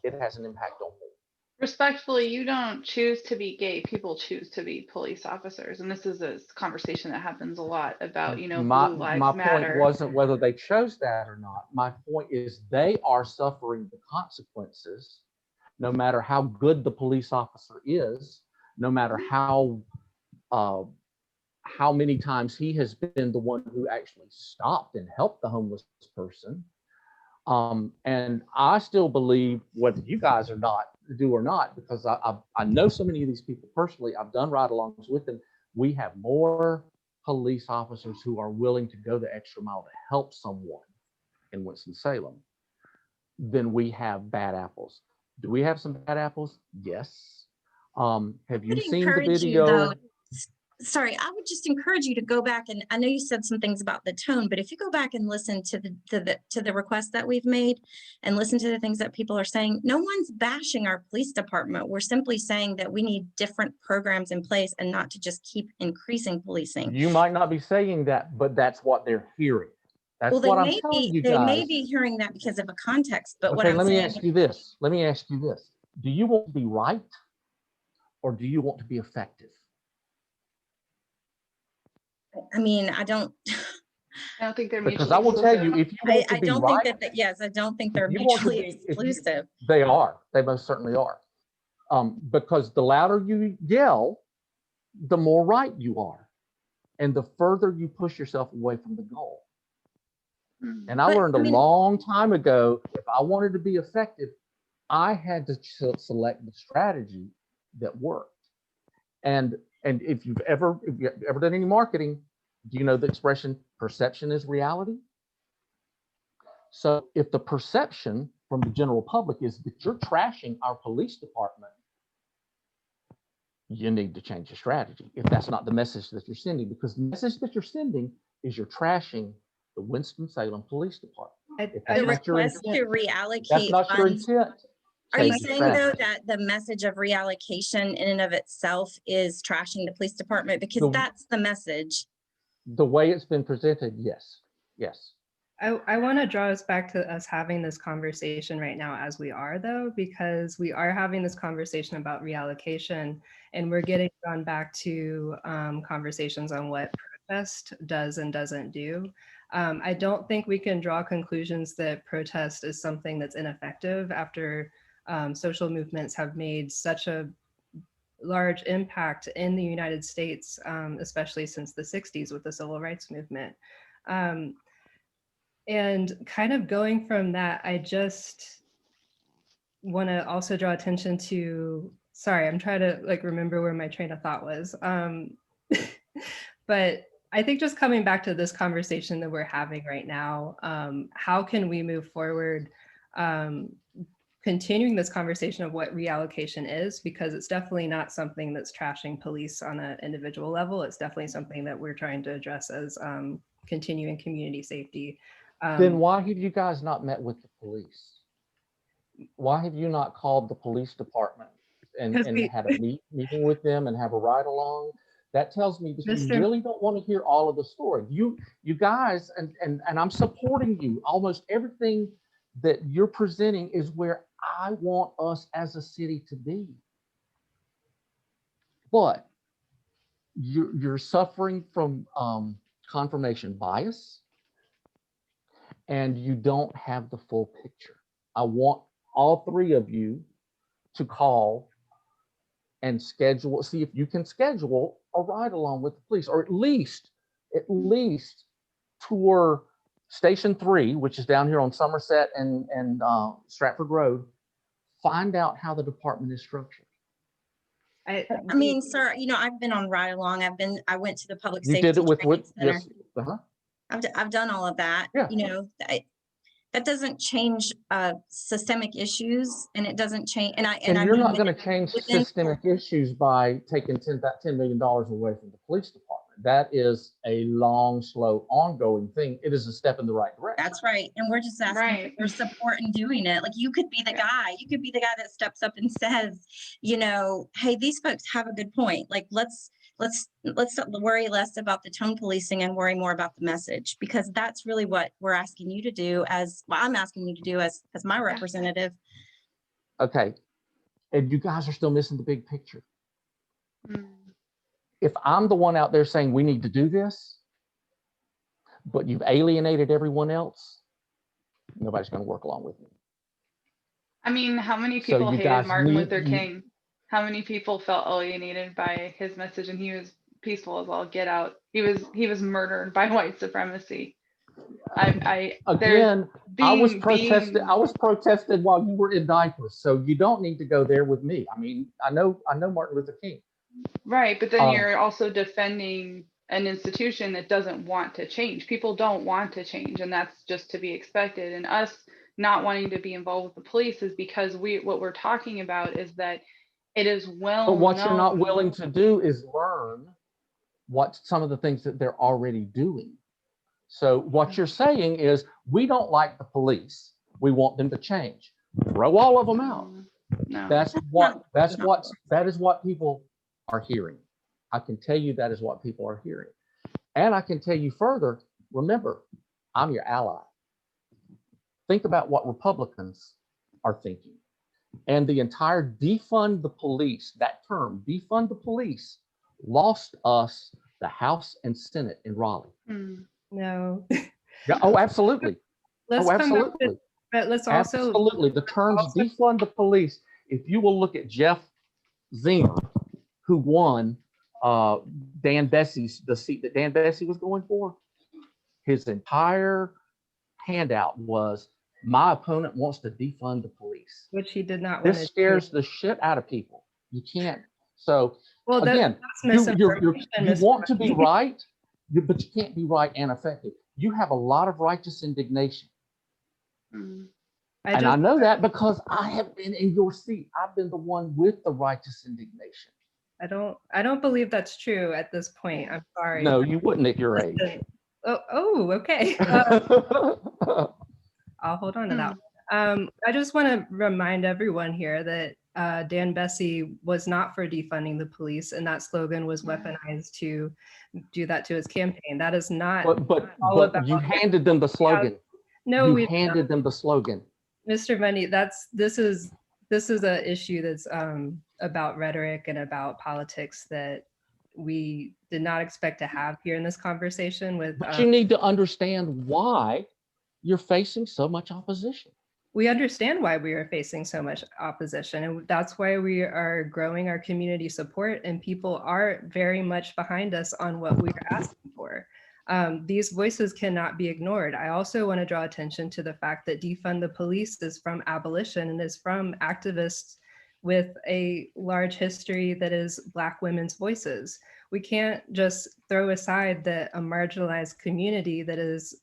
it has an impact on me. Respectfully, you don't choose to be gay. People choose to be police officers. And this is a conversation that happens a lot about, you know, Blue Lives my Matter. point wasn't whether they chose that or not. My point is they are suffering the consequences, no matter how good the police officer is, no matter how many times he has been the one who actually stopped and helped the homeless person. And I still believe, whether you guys do or not, because I know so many of these people personally, I've done ride-alongs with them. We have more police officers who are willing to go the extra mile to help someone in Winston-Salem than we have bad apples. Do we have some bad apples? Yes. Have you seen the video? Sorry, I would just encourage you to go back, and I know you said some things about the tone, but if you go back and listen to the requests that we've made and listen to the things that people are saying, no one's bashing our police department. We're simply saying that we need different programs in place and not to just keep increasing policing. You might not be saying that, but that's what they're hearing. That's what I'm telling you guys. They may be hearing that because of a context, but what I'm let me saying. ask you this. Let me ask you this. Do you want to be right, or do you want to be effective? I mean, I don't think they're because mutually I will exclusive. tell you, if you want to be right, yes, I don't think they're if you want to mutually exclusive. they are. They most certainly are. Because the louder you yell, the more right you are, and the further you push yourself away from the goal. And I learned a long time ago, if I wanted to be effective, I had to select the strategy that worked. And if you've ever done any marketing, do you know the expression, perception is reality? So if the perception from the general public is that you're trashing our police department, you need to change your strategy if that's not the message that you're sending, because the message that you're sending is you're trashing the Winston-Salem Police Department. The request to reallocate that's not funds. Your intent. Are you saying though that the message of reallocation in and of itself is trashing the police department? Because that's the message. The way it's been presented, yes. I want to draw us back to us having this conversation right now as we are, though, because we are having this conversation about reallocation, and we're getting on back to conversations on what protest does and doesn't do. I don't think we can draw conclusions that protest is something that's ineffective after social movements have made such a large impact in the United States, especially since the 60s with the civil rights movement. And kind of going from that, I just want to also draw attention to, sorry, I'm trying to like remember where my train of thought was. But I think just coming back to this conversation that we're having right now, how can we move forward, continuing this conversation of what reallocation is, because it's definitely not something that's trashing police on an individual level. It's definitely something that we're trying to address as continuing community safety. Then why have you guys not met with the police? Why have you not called the police department and had a meeting with them and have a ride along? That tells me that you really don't want to hear all of the story. You guys, and I'm supporting you. Almost everything that you're presenting is where I want us as a city to be. But you're suffering from confirmation bias, and you don't have the full picture. I want all three of you to call and schedule, see if you can schedule a ride along with the police, or at least tour Station 3, which is down here on Somerset and Stratford Road. Find out how the department is structured. I mean, sir, you know, I've been on ride along. I went to the public safety. You did it with center. yes. I've done all of that. Yeah. You know, that doesn't change systemic issues, and it doesn't change. And you're not going to change systemic issues by taking $10 million away from the police department. That is a long, slow, ongoing thing. It is a step in the right direction. That's right. And we're just asking for support in doing it. Like, you could be the guy. You could be the guy that steps up and says, you know, hey, these folks have a good point. Like, let's worry less about the tone policing and worry more about the message, because that's really what we're asking you to do, I'm asking you to do as my representative. Okay. And you guys are still missing the big picture. If I'm the one out there saying we need to do this, but you've alienated everyone else, nobody's going to work along with me. I mean, how many people hated Martin Luther King? How many people felt alienated by his message? And he was peaceful as all get out. He was murdered by white supremacy. I was protested while you were in diapers, so you don't need to go there with me. I mean, I know Martin Luther King. Right, but then you're also defending an institution that doesn't want to change. People don't want to change, and that's just to be expected. And us not wanting to be involved with the police is because what we're talking about is that it is well known. But what you're not willing to do is learn what some of the things that they're already doing. So what you're saying is, we don't like the police. We want them to change. Throw all of them out. No. That is what people are hearing. I can tell you that is what people are hearing. And I can tell you further, remember, I'm your ally. Think about what Republicans are thinking. And the entire defund the police, that term, defund the police, lost us the House and Senate in Raleigh. No. Yeah, oh, absolutely. Absolutely. But let's also absolutely. The terms defund the police. If you will look at Jeff Zinger, who won the seat that Dan Bessie was going for, his entire handout was, my opponent wants to defund the police. Which he did not. This scares the shit out of people. You can't. So well, again, you want to be right, but you can't be right and effective. You have a lot of righteous indignation. I know that because I have been in your seat. I've been the one with the righteous indignation. I don't believe that's true at this point. I'm sorry. No, you wouldn't at your age. Oh, okay. I'll hold on to that. I just want to remind everyone here that Dan Bessie was not for defunding the police, and that slogan was weaponized to do that to his campaign. That is not. But you handed them the slogan. No, you handed them the slogan. Mr. Mundy, this is an issue that's about rhetoric and about politics that we did not expect to have here in this conversation with. But you need to understand why you're facing so much opposition. we understand why we are facing so much opposition, and that's why we are growing our community support, and people are very much behind us on what we are asking for. These voices cannot be ignored. I also want to draw attention to the fact that defund the police is from abolition and is from activists with a large history that is Black women's voices. We can't just throw aside that a marginalized community that is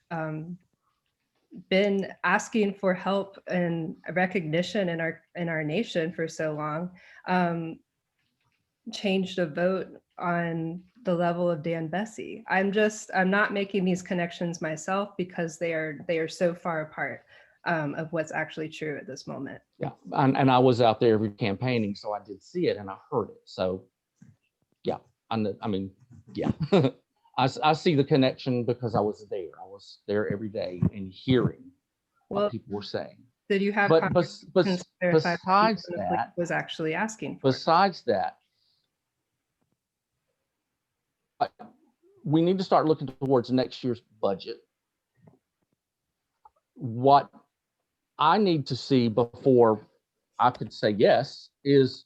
been asking for help and recognition in our nation for so long, changed a vote on the level of Dan Bessie. I'm not making these connections myself because they are so far apart of what's actually true at this moment. Yeah, and I was out there campaigning, so I did see it and I heard it. So yeah, I mean, yeah. I see the connection because I was there. I was there every day and hearing what people were saying. Did you have but besides that, was actually asking for? Besides that, we need to start looking towards next year's budget. What I need to see before I could say yes is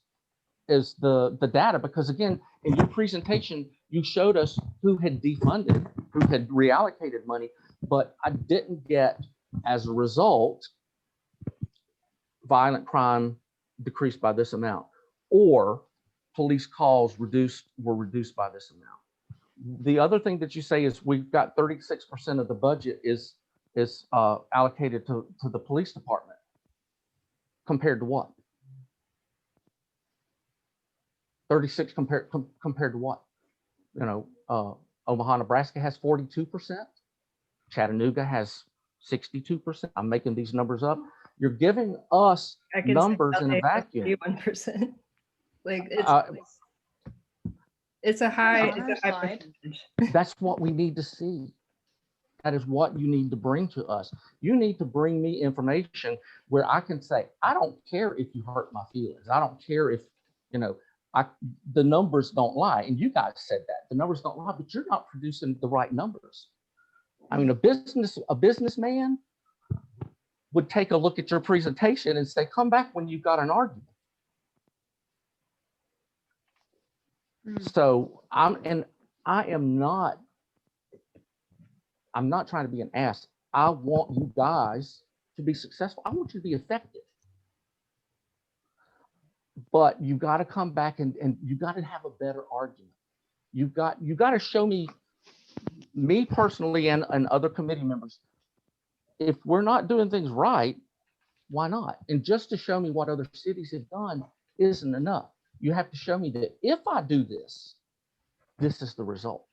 the data, because again, in your presentation, you showed us who had defunded, who had reallocated money, but I didn't get, as a result, violent crime decreased by this amount, or police calls were reduced by this amount. The other thing that you say is we've got 36% of the budget is allocated to the police department. Compared to what? 36 compared to what? You know, Omaha, Nebraska has 42%. Chattanooga has 62%. I'm making these numbers up. You're giving us numbers in a vacuum. 31%. Like it's a high percentage. That's what we need to see. That is what you need to bring to us. You need to bring me information where I can say, I don't care if you hurt my feelings. I don't care if, you know, the numbers don't lie. And you guys said that the numbers don't lie, but you're not producing the right numbers. I mean, a businessman would take a look at your presentation and say, come back when you've got an argument. So I'm not trying to be an ass. I want you guys to be successful. I want you to be effective. But you got to come back and you got to have a better argument. You got to show me personally and other committee members, if we're not doing things right, why not? And just to show me what other cities have done isn't enough. You have to show me that if I do this, this is the result.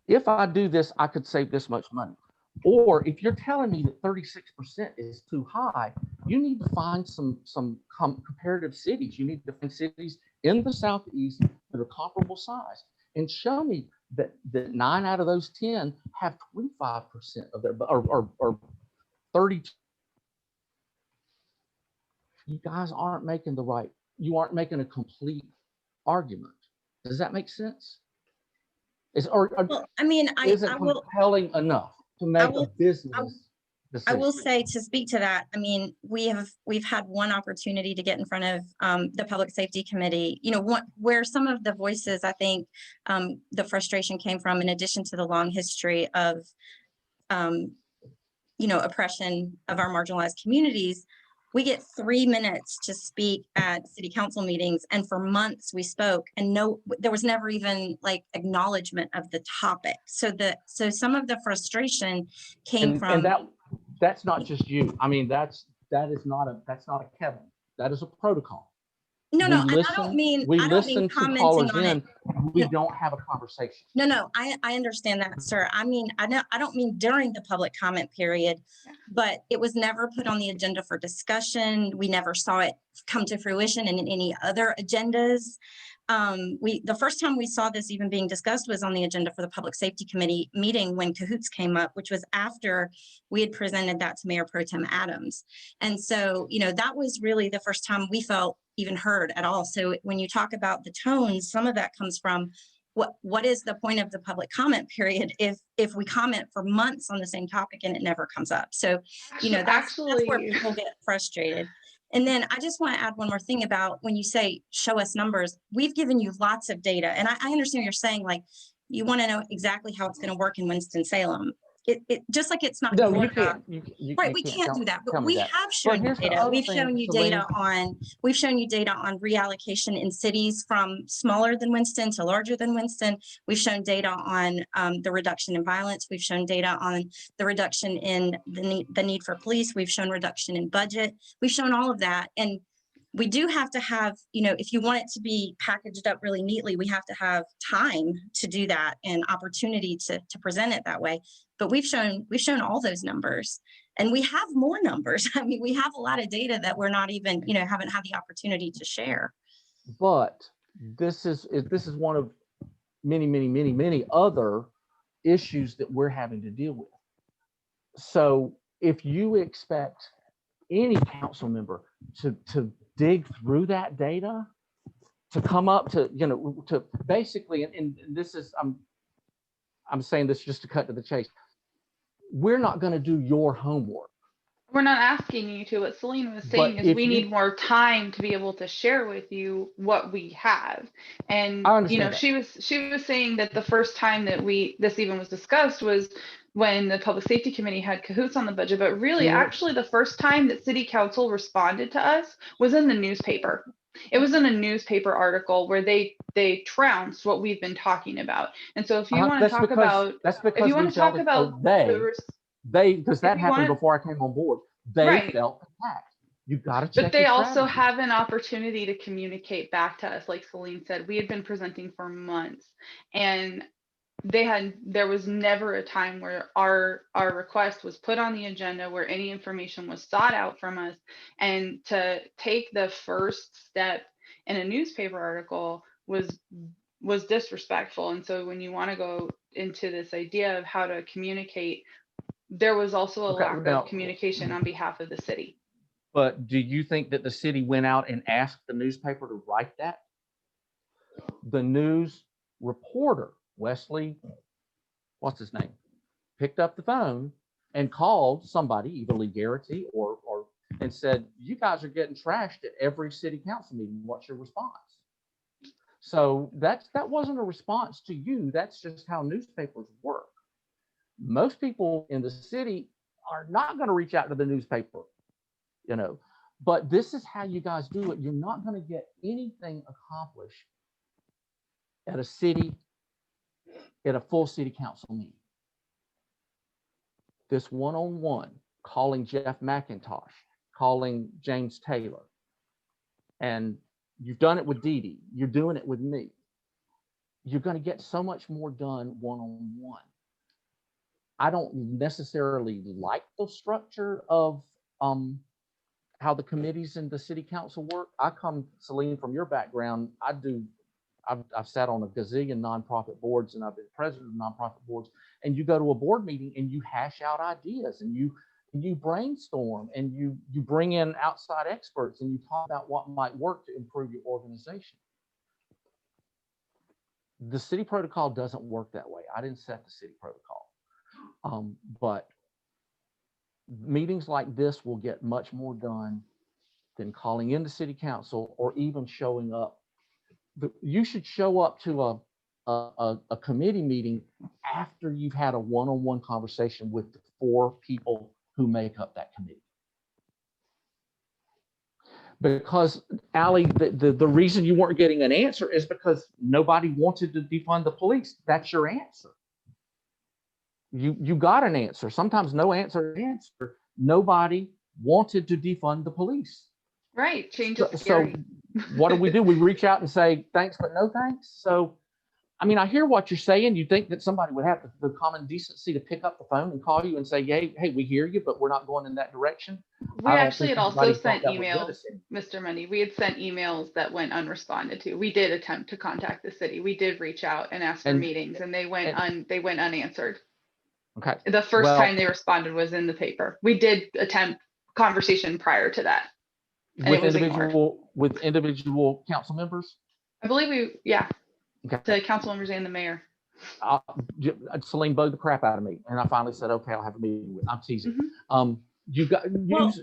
If I do this, I could save this much money. Or if you're telling me that 36% is too high, you need to find some comparative cities. You need to find cities in the Southeast that are comparable size and show me that 9 out of those 10 have 25% of their, or 30. You guys aren't making you aren't making a complete argument. Does that make sense? Well, I mean, isn't compelling enough to make a business decision? I will say, to speak to that, I mean, we've had one opportunity to get in front of the Public Safety Committee, you know, where some of the voices, I think the frustration came from, in addition to the long history of, you know, oppression of our marginalized communities. We get 3 minutes to speak at city council meetings, and for months we spoke, and there was never even like acknowledgement of the topic. So some of the frustration came from. And that's not just you. I mean, that's not a Kevin. That is a protocol. No, I don't mean to commenting on it. We don't have a conversation. No, I understand that, sir. I mean, I don't mean during the public comment period, but it was never put on the agenda for discussion. We never saw it come to fruition in any other agendas. The first time we saw this even being discussed was on the agenda for the Public Safety Committee meeting when Cahoots came up, which was after we had presented that to Mayor Pro Tem Adams. And so, you know, that was really the first time we felt even heard at all. So when you talk about the tones, some of that comes from what is the point of the public comment period if we comment for months on the same topic and it never comes up? So, you know, that's where Actually, people get frustrated. And then I just want to add one more thing about when you say, show us numbers, we've given you lots of data. And I understand you're saying, like, you want to know exactly how it's going to work in Winston-Salem. It just like it's not No, your you job. can't. You Right, we can't do that, but we have shown you here's the data. other We've thing, shown you Celine. data on, we've shown you data on reallocation in cities from smaller than Winston to larger than Winston. We've shown data on the reduction in violence. We've shown data on the reduction in the need for police. We've shown reduction in budget. We've shown all of that. And we do have to have, you know, if you want it to be packaged up really neatly, we have to have time to do that and opportunity to present it that way. But we've shown all those numbers, and we have more numbers. I mean, we have a lot of data that we're not even, you know, haven't had the opportunity to share. But this is one of many other issues that we're having to deal with. So if you expect any council member to dig through that data, to come up to, you know, to basically, and this is, I'm saying this just to cut to the chase, we're not going to do your homework. we're not asking you to. What Celine was saying is we need more time to be able to share with you what we have. And you know, she was saying that the first time that this even was discussed was when the Public Safety Committee had cahoots on the budget, but really actually the first time that City Council responded to us was in the newspaper. It was in a newspaper article where they trounced what we've been talking about. And so if you want to talk about, if you want to talk about because that happened before I came on board, they felt attacked. You got to check. But they also have an opportunity to communicate back to us. Like Celine said, we had been presenting for months, and there was never a time where our request was put on the agenda, where any information was sought out from us. And to take the first step in a newspaper article was disrespectful. And so when you want to go into this idea of how to communicate, there was also a lack of communication on behalf of the city. But do you think that the city went out and asked the newspaper to write that? The news reporter, Wesley, what's his name, picked up the phone and called somebody, either Lee Garrity or and said, you guys are getting trashed at every city council meeting. What's your response? So that wasn't a response to you. That's just how newspapers work. Most people in the city are not going to reach out to the newspaper, you know, but this is how you guys do it. You're not going to get anything accomplished at a full city council meeting. This one-on-one, calling Jeff McIntosh, calling James Taylor, and you've done it with Dee Dee, you're doing it with me. You're going to get so much more done one-on-one. I don't necessarily like the structure of how the committees in the city council work. I come, Celine, from your background. I've sat on a gazillion nonprofit boards, and I've been president of nonprofit boards. And you go to a board meeting and you hash out ideas, and you brainstorm, and you bring in outside experts, and you talk about what might work to improve your organization. The city protocol doesn't work that way. I didn't set the city protocol. But meetings like this will get much more done than calling into city council or even showing up. You should show up to a committee meeting after you've had a one-on-one conversation with the 4 people who make up that committee. Because, Allie, the reason you weren't getting an answer is because nobody wanted to defund the police. That's your answer. You got an answer. Sometimes no answer is answer. Nobody wanted to defund the police. Right. Change is scary. So what do? We reach out and say thanks, but no thanks. So, I mean, I hear what you're saying. You think that somebody would have the common decency to pick up the phone and call you and say, hey, we hear you, but we're not going in that direction. We actually had also sent emails, Mr. Mundy. We had sent emails that went unresponded to. We did attempt to contact the city. We did reach out and ask for meetings, and they went unanswered. Okay. The first time they responded was in the paper. We did attempt conversation prior to that. With individual council members? I believe yeah. to council members and the mayor. Celine bowed the crap out of me, and I finally said, "Okay, I'll have a meeting with." I'm teasing. You got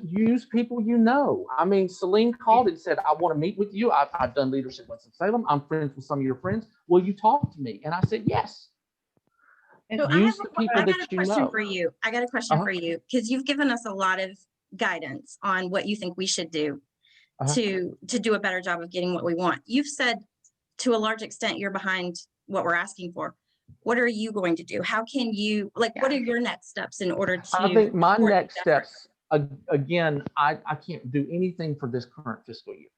use people you know. I mean, Celine called and said, "I want to meet with you. I've done leadership in Salem. I'm friends with some of your friends. Will you talk to me?" And I said, "Yes." So Use the people I got that a you question know. for you. I got a question for you, because you've given us a lot of guidance on what you think we should do to do a better job of getting what we want. You've said to a large extent you're behind what we're asking for. What are you going to do? How can you, like, what are your next steps in order to? I think my support next these efforts? steps, again, I can't do anything for this current fiscal year,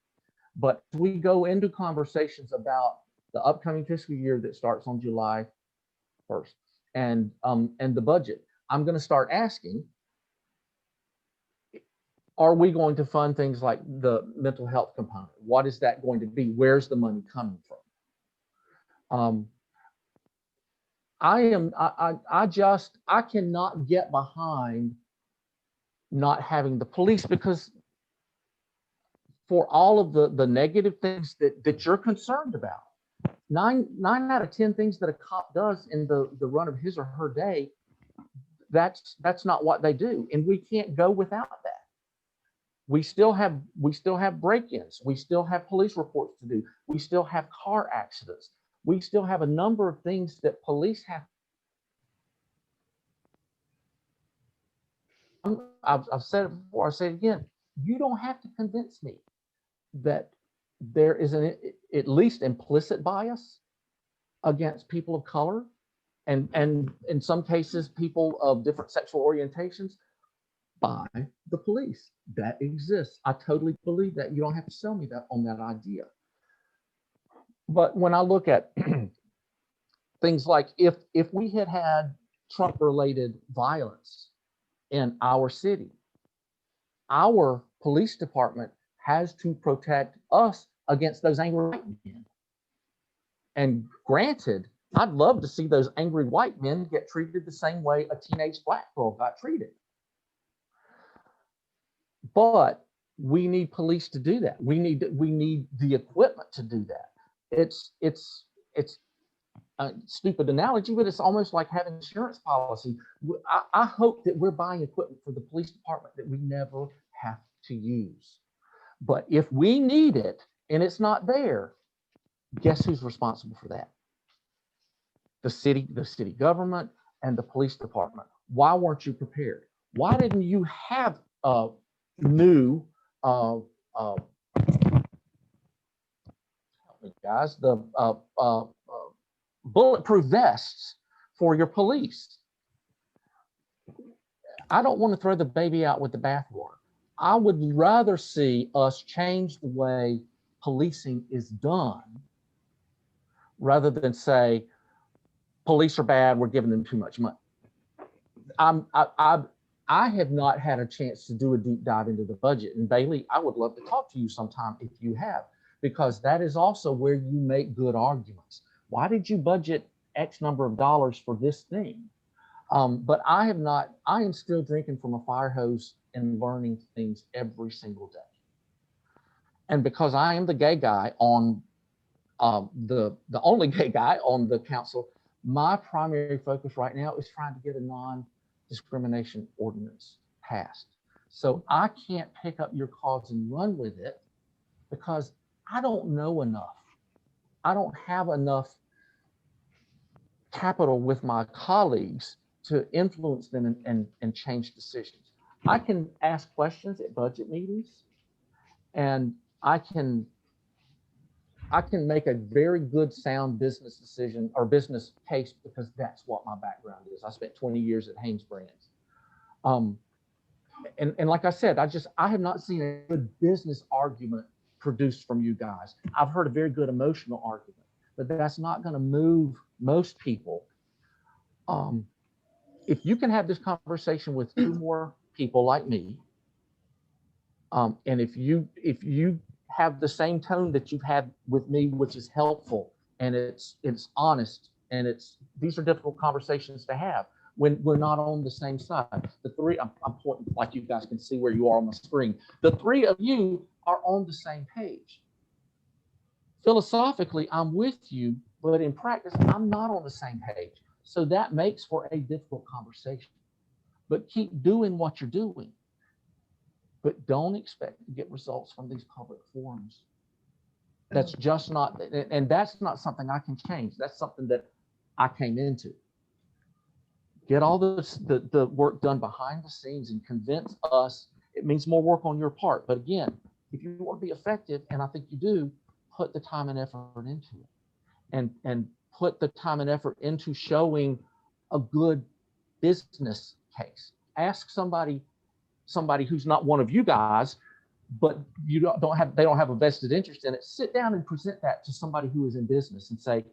but we go into conversations about the upcoming fiscal year that starts on July 1st, and the budget. I'm going to start asking, are we going to fund things like the mental health component? What is that going to be? Where's the money coming from? I cannot get behind not having the police, because for all of the negative things that you're concerned about, nine out of 10 things that a cop does in the run of his or her day, that's not what they do. And we can't go without that. We still have break-ins. We still have police reports to do. We still have car accidents. We still have a number of things that police have. I've said it before, I'll say it again. You don't have to convince me that there is an at least implicit bias against people of color, and in some cases, people of different sexual orientations by the police. That exists. I totally believe that. You don't have to sell me that on that idea. But when I look at things like if we had Trump-related violence in our city, our police department has to protect us against those angry white men. And granted, I'd love to see those angry white men get treated the same way a teenage black girl got treated. But we need police to do that. We need the equipment to do that. It's a stupid analogy, but it's almost like having an insurance policy. I hope that we're buying equipment for the police department that we never have to use. But if we need it and it's not there, guess who's responsible for that? The city government and the police department. Why weren't you prepared? Why didn't you have new guys, the bulletproof vests for your police? I don't want to throw the baby out with the bathwater. I would rather see us change the way policing is done rather than say police are bad, we're giving them too much money. I have not had a chance to do a deep dive into the budget. And Bailey, I would love to talk to you sometime if you have, because that is also where you make good arguments. Why did you budget X number of dollars for this thing? But I have not. I am still drinking from a fire hose and learning things every single day. And because I am the gay guy on the only gay guy on the council, my primary focus right now is trying to get a non-discrimination ordinance passed. So I can't pick up your cause and run with it because I don't know enough. I don't have enough capital with my colleagues to influence them and change decisions. I can ask questions at budget meetings, and I can make a very good sound business decision or business case because that's what my background is. I spent 20 years at Hanes Brands. And like I said, I have not seen a good business argument produced from you guys. I've heard a very good emotional argument, but that's not going to move most people. If you can have this conversation with two more people like me, and if you have the same tone that you've had with me, which is helpful and it's honest, and these are difficult conversations to have when we're not on the same side. The three, I'm pointing like you guys can see where you are on the screen. The three of you are on the same page. Philosophically, I'm with you, but in practice, I'm not on the same page. So that makes for a difficult conversation. But keep doing what you're doing. But don't expect to get results from these public forums. That's just not, and that's not something I can change. That's something that I came into. Get all the work done behind the scenes and convince us. It means more work on your part. But again, if you want to be effective, and I think you do, put the time and effort into it. And put the time and effort into showing a good business case. Ask somebody who's not one of you guys, but you they don't have a vested interest in it. Sit down and present that to somebody who is in business and say,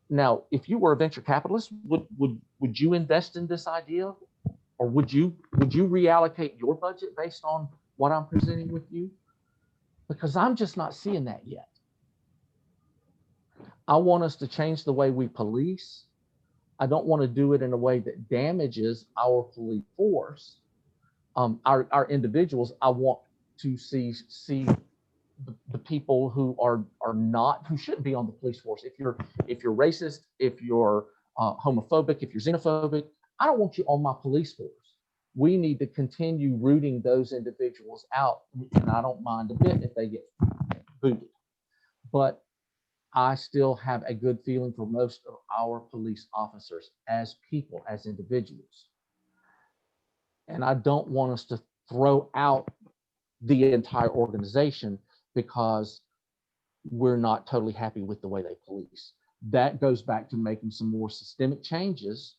now, if you were a venture capitalist, would you invest in this idea, or would you reallocate your budget based on what I'm presenting with you? Because I'm just not seeing that yet. I want us to change the way we police. I don't want to do it in a way that damages our police force, our individuals. I want to see the people who who shouldn't be on the police force. If you're racist, if you're homophobic, if you're xenophobic, I don't want you on my police force. We need to continue rooting those individuals out, and I don't mind a bit if they get booted. But I still have a good feeling for most of our police officers as people, as individuals. And I don't want us to throw out the entire organization because we're not totally happy with the way they police. That goes back to making some more systemic changes.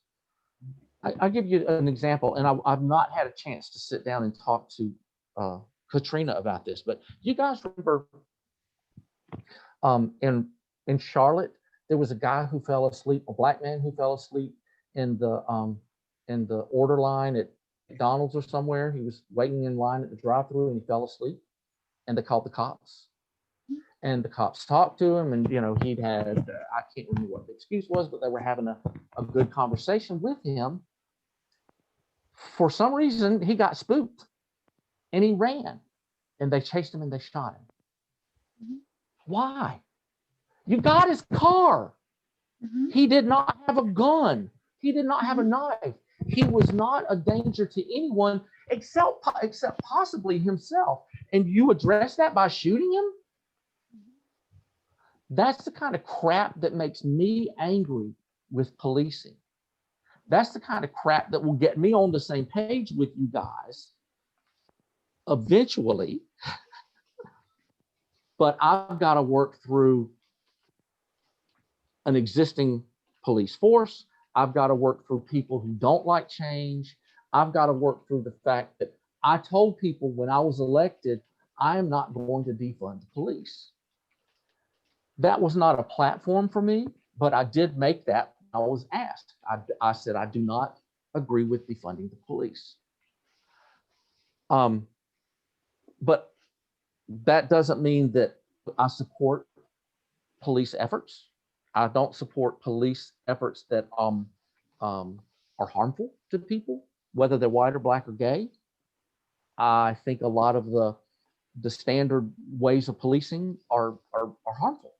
I'll give you an example, and I've not had a chance to sit down and talk to Katrina about this, but you guys remember in Charlotte, there was a guy who fell asleep, a black man who fell asleep in the order line at McDonald's or somewhere. He was waiting in line at the drive-thru and he fell asleep, and they called the cops. And the cops talked to him, and he'd had I can't remember what the excuse was, but they were having a good conversation with him. For some reason, he got spooked and he ran, and they chased him and they shot him. Mm-hmm. Why? You got his car. Mm-hmm. He did not have a gun. He did not have a knife. He was not a danger to anyone except possibly himself. And you address that by shooting him? That's the kind of crap that makes me angry with policing. That's the kind of crap that will get me on the same page with you guys eventually. But I've got to work through an existing police force. I've got to work through people who don't like change. I've got to work through the fact that I told people when I was elected, I am not going to defund the police. That was not a platform for me, but I did make that when I was asked. I said, I do not agree with defunding the police. But that doesn't mean that I support police efforts. I don't support police efforts that are harmful to people, whether they're white or black or gay. I think a lot of the standard ways of policing are harmful.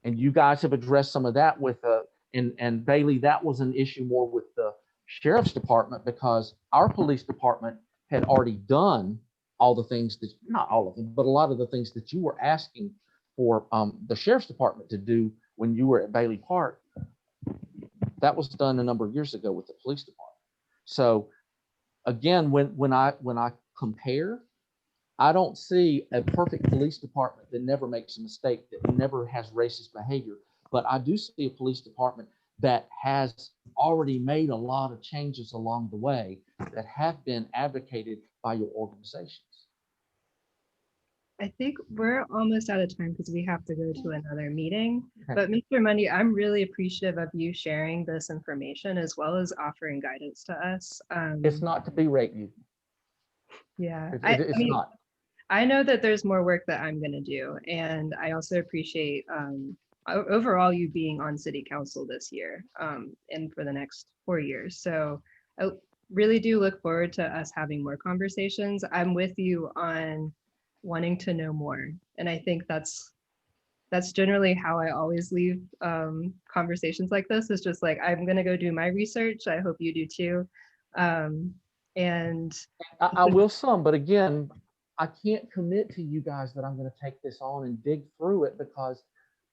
And you guys have addressed some of that with and Bailey, that was an issue more with the sheriff's department, because our police department had already done all the things that, not all of them, but a lot of the things that you were asking for the sheriff's department to do when you were at Bailey Park. That was done a number of years ago with the police department. So again, when I compare, I don't see a perfect police department that never makes a mistake, that never has racist behavior. But I do see a police department that has already made a lot of changes along the way that have been advocated by your organizations. I think we're almost out of time because we have to go to another meeting. Okay. But Mr. Mundy, I'm really appreciative of you sharing this information as well as offering guidance to us. It's not to berate you. Yeah, it's not. I know that there's more work that I'm going to do, and I also appreciate overall you being on city council this year and for the next 4 years. So I really do look forward to us having more conversations. I'm with you on wanting to know more, and I think that's that's generally how I always leave conversations like this. It's just like, I'm gonna go do my research. I hope you do too. And I will some, but again, I can't commit to you guys that I'm going to take this on and dig through it because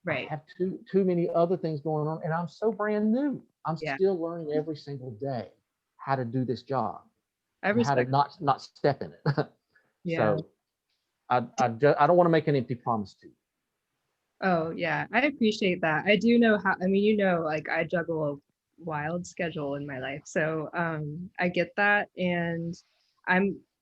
I right, have too many other things going on, and I'm so brand new. I'm Yeah. still learning every single day how to do this job I and how to respect. not step in it. Yeah. So I don't want to make an empty promise to you. Oh, yeah, I appreciate that. I do know how, I mean, like I juggle a wild schedule in my life. So I get that. And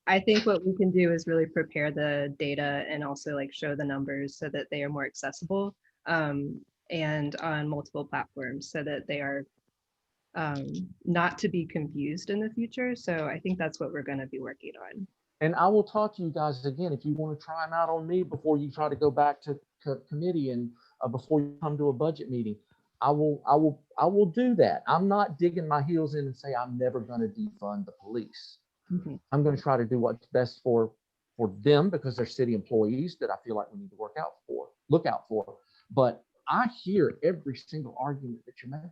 I think what we can do is really prepare the data and also like show the numbers so that they are more accessible and on multiple platforms so that they are not to be confused in the future. So I think that's what we're going to be working on. And I will talk to you guys again if you want to try them out on me before you try to go back to committee and before you come to a budget meeting. I will do that. I'm not digging my heels in and say I'm never going to defund the police. Mhm. I'm going to try to do what's best for them because they're city employees that I feel like we need to look out for. But I hear every single argument that you're making,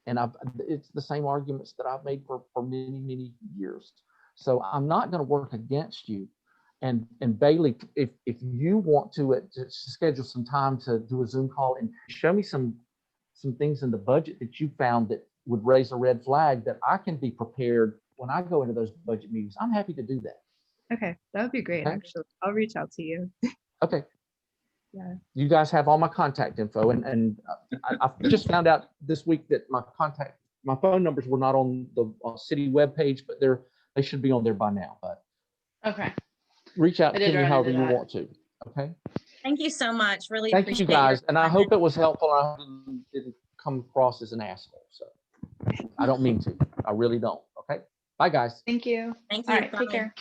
and it's the same arguments that I've made for many years. So I'm not going to work against you. And Bailey, if you want to schedule some time to do a Zoom call and show me some things in the budget that you found that would raise a red flag that I can be prepared when I go into those budget meetings, I'm happy to do that. Okay, that would be great, Okay. actually. I'll reach out to you. Okay. Yeah. You guys have all my contact info, and I just found out this week that my phone numbers were not on the city webpage, but they should be on there by now. But Okay. reach out I to did me run however into you that. want to. Okay. Thank you so much. Really Thank appreciate you guys, your and I time. hope it was helpful. I didn't come across as an asshole. So I don't mean to. I really don't. Okay. Bye, guys. Thank you. Thank All you. right. Bye. Take care.